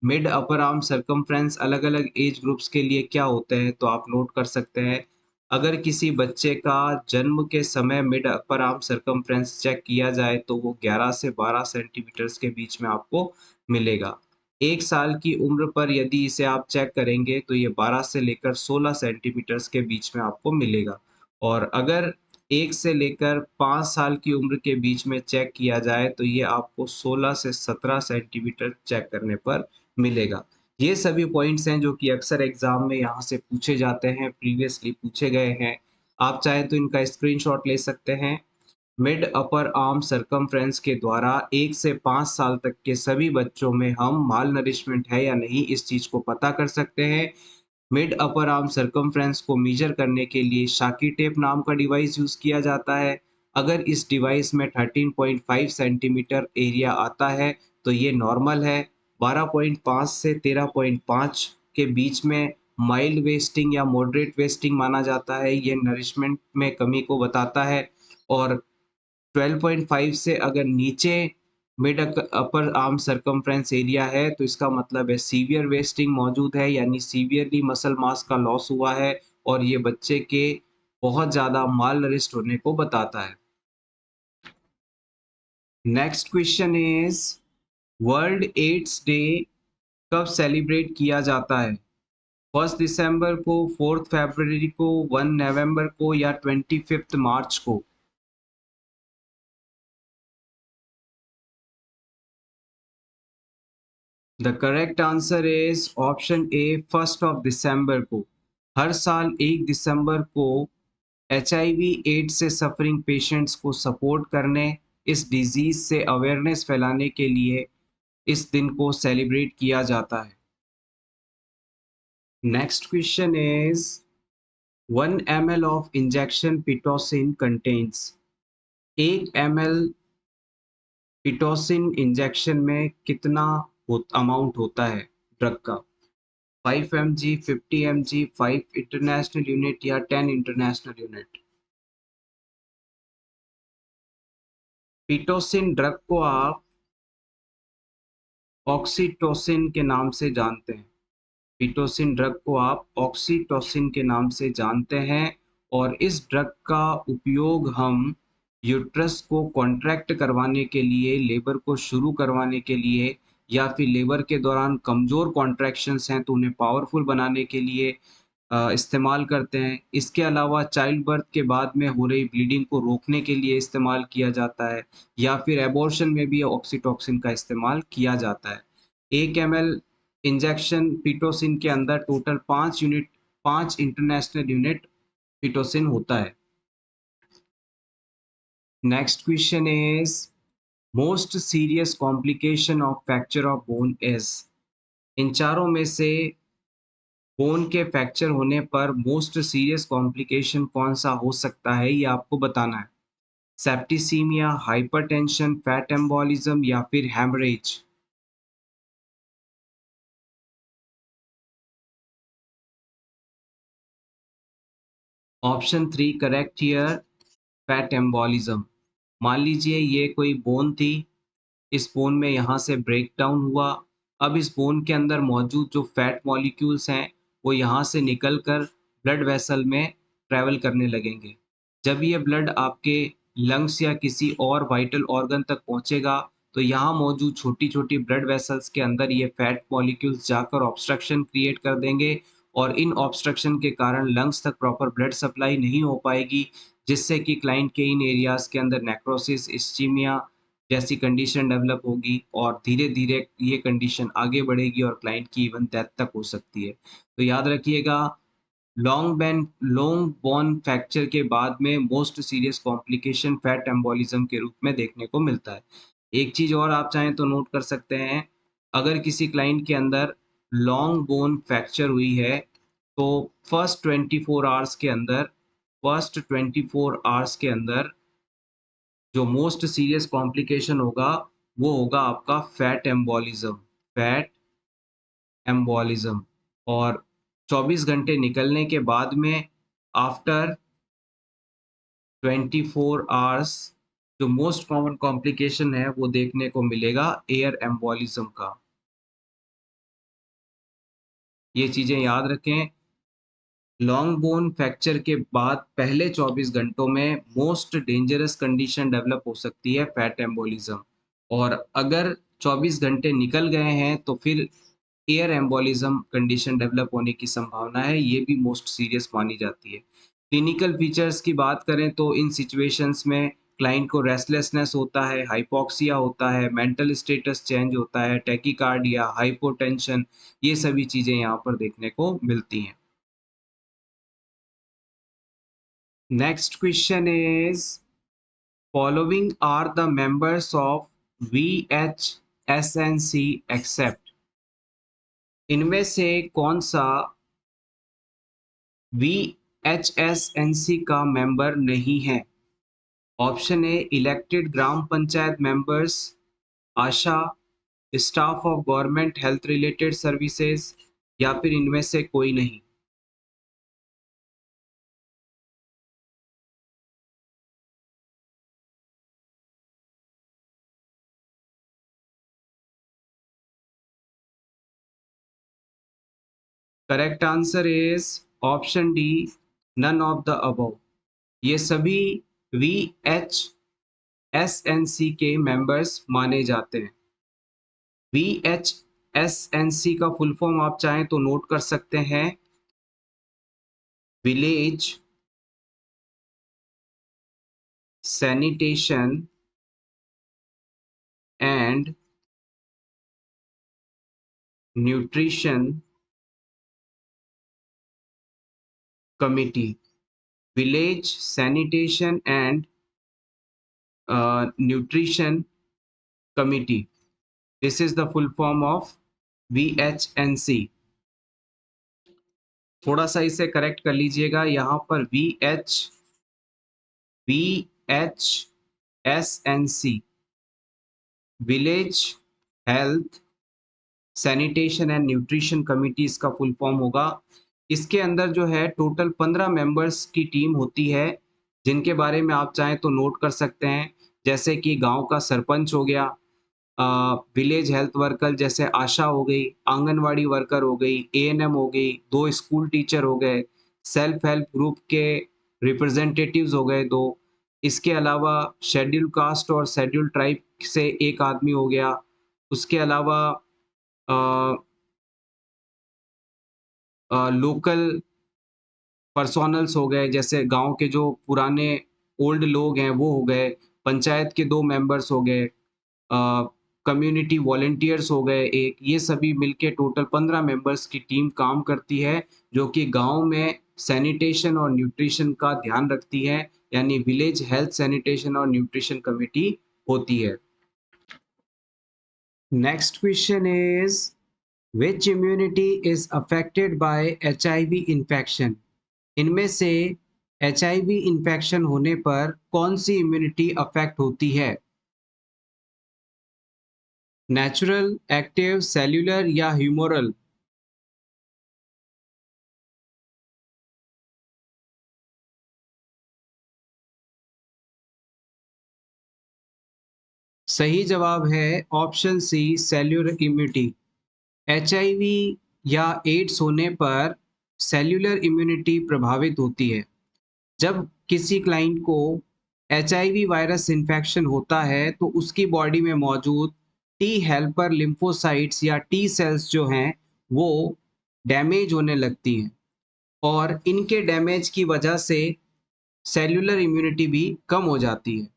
mid upper arm circumference अलग-अलग एज ग्रुप्स के लिए क्या होते हैं, तो आप नोट कर सकते हैं। अगर किसी बच्चे का जन्म के समय mid upper arm circumference check किया जाए, तो वो 11 से 12 सेंटीमीटर्स के बीच में आपको मिलेगा। 1 साल की उम्र पर यदि इसे आप चेक करेंगे तो ये 12 से लेकर 16 सेंटीमीटर्स के बीच में आपको मिलेगा। और अगर 1 से लेकर 5 साल की उम्र के बीच में चेक किया जाए तो ये आपको 16 से 17 सेंटीमीटर चेक करने पर मिलेगा। ये सभी पॉइंट्स हैं जो कि अक्सर एग्ज़ाम में यहाँ से पूछे जाते हैं, प्रीवियसली पूछे गए हैं। आप चाहें तो इनका स्क्रीनशॉट ले सकते हैं। मिड अपर आर्म सरकमफ्रेंस के द्वारा 1 से 5 साल तक के सभी बच्चों में हम माल नरिशमेंट है या नहीं इस चीज़ को पता कर सकते हैं। मिड अपर आर्म सरकमफ्रेंस को मेजर करने के लिए शाकी टेप नाम का डिवाइस यूज़ किया जाता है। अगर इस डिवाइस में 13.5 सेंटीमीटर एरिया आता है तो ये नॉर्मल है। 12.5 से 13.5 के बीच में माइल्ड वेस्टिंग या मॉडरेट वेस्टिंग माना जाता है। ये नरिशमेंट में कमी को बताता है। और 12.5 से अगर नीचे mid upper arm circumference area है तो इसका मतलब है सीवियर वेस्टिंग मौजूद है, यानी सीवियरली मसल मास का लॉस हुआ है और ये बच्चे के बहुत ज़्यादा माल नरिश्ड होने को बताता है। Next question is World AIDS Day कब सेलिब्रेट किया जाता है? 1 दिसंबर को, 4 फरवरी को, 1 नवंबर को या 25 मार्च को? The correct answer is option ए 1 दिसंबर को। हर साल 1 दिसंबर को एचआईवी एड्स से सफरिंग पेशेंट्स को सपोर्ट करने, इस डिजीज से अवेयरनेस फैलाने के लिए इस दिन को सेलिब्रेट किया जाता है। Next question is 1 ml of injection Pitocin contains. 1 ml Pitocin injection में कितना अमाउंट होता है ड्रग का? 5 mg, 50 mg, 5 इंटरनेशनल यूनिट या 10 इंटरनेशनल यूनिट? पिटोसिन ड्रग को आप ऑक्सीटोसिन के नाम से जानते हैं। पिटोसिन ड्रग को आप ऑक्सीटोसिन के नाम से जानते हैं और इस ड्रग का उपयोग हम यूट्रस को कॉन्ट्रैक्ट करवाने के लिए, लेबर को शुरू करवाने के लिए या फिर लेबर के दौरान कमज़ोर कॉन्ट्रैक्शंस हैं तो उन्हें पावरफुल बनाने के लिए इस्तेमाल करते हैं। इसके अलावा चाइल्ड बर्थ के बाद में हो रही ब्लीडिंग को रोकने के लिए इस्तेमाल किया जाता है या फिर एबॉर्शन में भी ऑक्सीटोसिन का इस्तेमाल किया जाता है। 1 ml इंजेक्शन पिटोसिन के अंदर टोटल 5 इंटरनेशनल यूनिट पिटोसिन होता है। Next question is most serious complication of fracture of bone is. इन चारों में से बोन के फ्रैक्चर होने पर मोस्ट सीरियस कॉम्प्लिकेशन कौन सा हो सकता है, ये आपको बताना है। सेप्टिसीमिया, हाइपरटेंशन, फैट एम्बोलिज्म या फिर haemorrhage? Option 3 correct here, fat embolism. मान लीजिए ये कोई बोन थी, इस बोन में यहाँ से ब्रेक डाउन हुआ। अब इस बोन के अंदर मौजूद जो फैट मॉलिक्यूल्स हैं, वो यहाँ से निकल कर ब्लड वेसल में ट्रैवल करने लगेंगे। जब ये ब्लड आपके लंग्स या किसी और वाइटल ऑर्गन तक पहुँचेगा, तो यहाँ मौजूद छोटी-छोटी ब्लड वेसल्स के अंदर ये फैट मॉलिक्यूल्स जाकर ऑब्स्ट्रक्शन क्रिएट कर देंगे और इन ऑब्स्ट्रक्शन के कारण लंग्स तक प्रॉपर ब्लड सप्लाई नहीं हो पाएगी, जिससे कि क्लाइंट के इन एरियाज़ के अंदर नेक्रोसिस, इस्चीमिया जैसी कंडीशन डेवलप होगी और धीरे-धीरे ये कंडीशन आगे बढ़ेगी और क्लाइंट की इवन डेथ तक हो सकती है। तो याद रखिएगा, लॉन्ग बोन फ्रैक्चर के बाद में most serious complication fat embolism के रूप में देखने को मिलता है। एक चीज़ और आप चाहें तो नोट कर सकते हैं, अगर किसी क्लाइंट के अंदर लॉन्ग बोन फ्रैक्चर हुई है, तो फर्स्ट 24 आवर्स के अंदर जो मोस्ट सीरियस कॉम्प्लिकेशन होगा, वो होगा आपका फैट एम्बोलिज्म। और 24 घंटे निकलने के बाद में आफ्टर 24 आवर्स जो मोस्ट कॉमन कॉम्प्लिकेशन है वो देखने को मिलेगा एयर एम्बोलिज्म का। ये चीज़ें याद रखें। लॉन्ग बोन फ्रैक्चर के बाद पहले 24 घंटों में मोस्ट डेंजरस कंडीशन डेवलप हो सकती है फैट एम्बोलिज्म। और अगर 24 घंटे निकल गए हैं तो फिर एयर एम्बोलिज्म कंडीशन डेवलप होने की संभावना है, ये भी मोस्ट सीरियस मानी जाती है। क्लिनिकल फीचर्स की बात करें तो इन सिचुएशंस में क्लाइंट को रेस्टलेसनेस होता है, हाइपोक्सिया होता है, मेंटल स्टेटस चेंज होता है, टैकीकार्डिया, हाइपोटेंशन, ये सभी चीज़ें यहाँ पर देखने को मिलती हैं। Next question is following are the members of VHSNC except इनमें से कौन सा VHSNC का मेंबर नहीं है? Option A elected gram panchayat members, ASHA, staff of government health related services या फिर इनमें से कोई नहीं। Correct answer is option D, none of the above. ये सभी VHSNC के मेंबर्स माने जाते हैं। VHSNC का फुल फॉर्म आप चाहें तो नोट कर सकते हैं, village sanitation and nutrition committee. Village sanitation and nutrition committee, this is the full form of VHNC। थोड़ा सा इसे करेक्ट कर लीजिएगा, यहाँ पर VHSNC village health sanitation and nutrition committee इसका फुल फॉर्म होगा। इसके अंदर जो है टोटल 15 मेंबर्स की टीम होती है, जिनके बारे में आप चाहें तो नोट कर सकते हैं, जैसे कि गांव का सरपंच हो गया, विलेज हेल्थ वर्कर जैसे आशा हो गई, आंगनवाड़ी वर्कर हो गई, एएनएम हो गई, 2 स्कूल टीचर हो गए, सेल्फ हेल्प ग्रुप के रिप्रेजेंटेटिव्स हो गए 2, इसके अलावा शेड्यूल कास्ट और शेड्यूल ट्राइब से एक आदमी हो गया, उसके अलावा लोकल पर्सोनल्स हो गए, जैसे गांव के जो पुराने ओल्ड लोग हैं वो हो गए, पंचायत के 2 मेंबर्स हो गए, कम्युनिटी वॉलंटियर्स हो गए एक, ये सभी मिलके टोटल 15 मेंबर्स की टीम काम करती है, जो कि गांव में सैनिटेशन और न्यूट्रिशन का ध्यान रखती है, यानी विलेज हेल्थ सैनिटेशन और न्यूट्रिशन कमेटी होती है। Next question is Which immunity is affected by HIV infection? इनमें से HIV इन्फेक्शन होने पर कौन सी इम्यूनिटी अफेक्ट होती है? नेचुरल, एक्टिव, सेल्यूलर या ह्यूमोरल? सही जवाब है option C, cellular immunity. HIV या एड्स होने पर सेल्यूलर इम्यूनिटी प्रभावित होती है। जब किसी क्लाइंट को HIV वायरस इन्फेक्शन होता है तो उसकी बॉडी में मौजूद टी हेल्पर लिम्फोसाइट्स या टी सेल्स जो हैं वो डैमेज होने लगती हैं, और इनके डैमेज की वजह से सेल्यूलर इम्यूनिटी भी कम हो जाती है।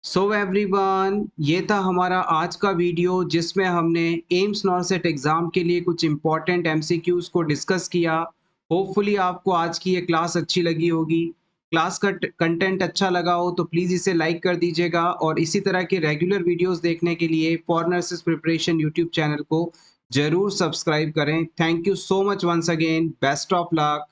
सो एवरीवन, ये था हमारा आज का वीडियो जिसमें हमने एम्स नॉरसेट एग्ज़ाम के लिए कुछ इंपॉर्टेंट MCQs को डिस्कस किया। होपफुली आपको आज की ये क्लास अच्छी लगी होगी। क्लास का कंटेंट अच्छा लगा हो तो प्लीज़ इसे लाइक कर दीजिएगा, और इसी तरह के रेगुलर वीडियोस देखने के लिए for nurses preparation YouTube channel को ज़रूर सब्सक्राइब करें। Thank you so much once again, best of luck.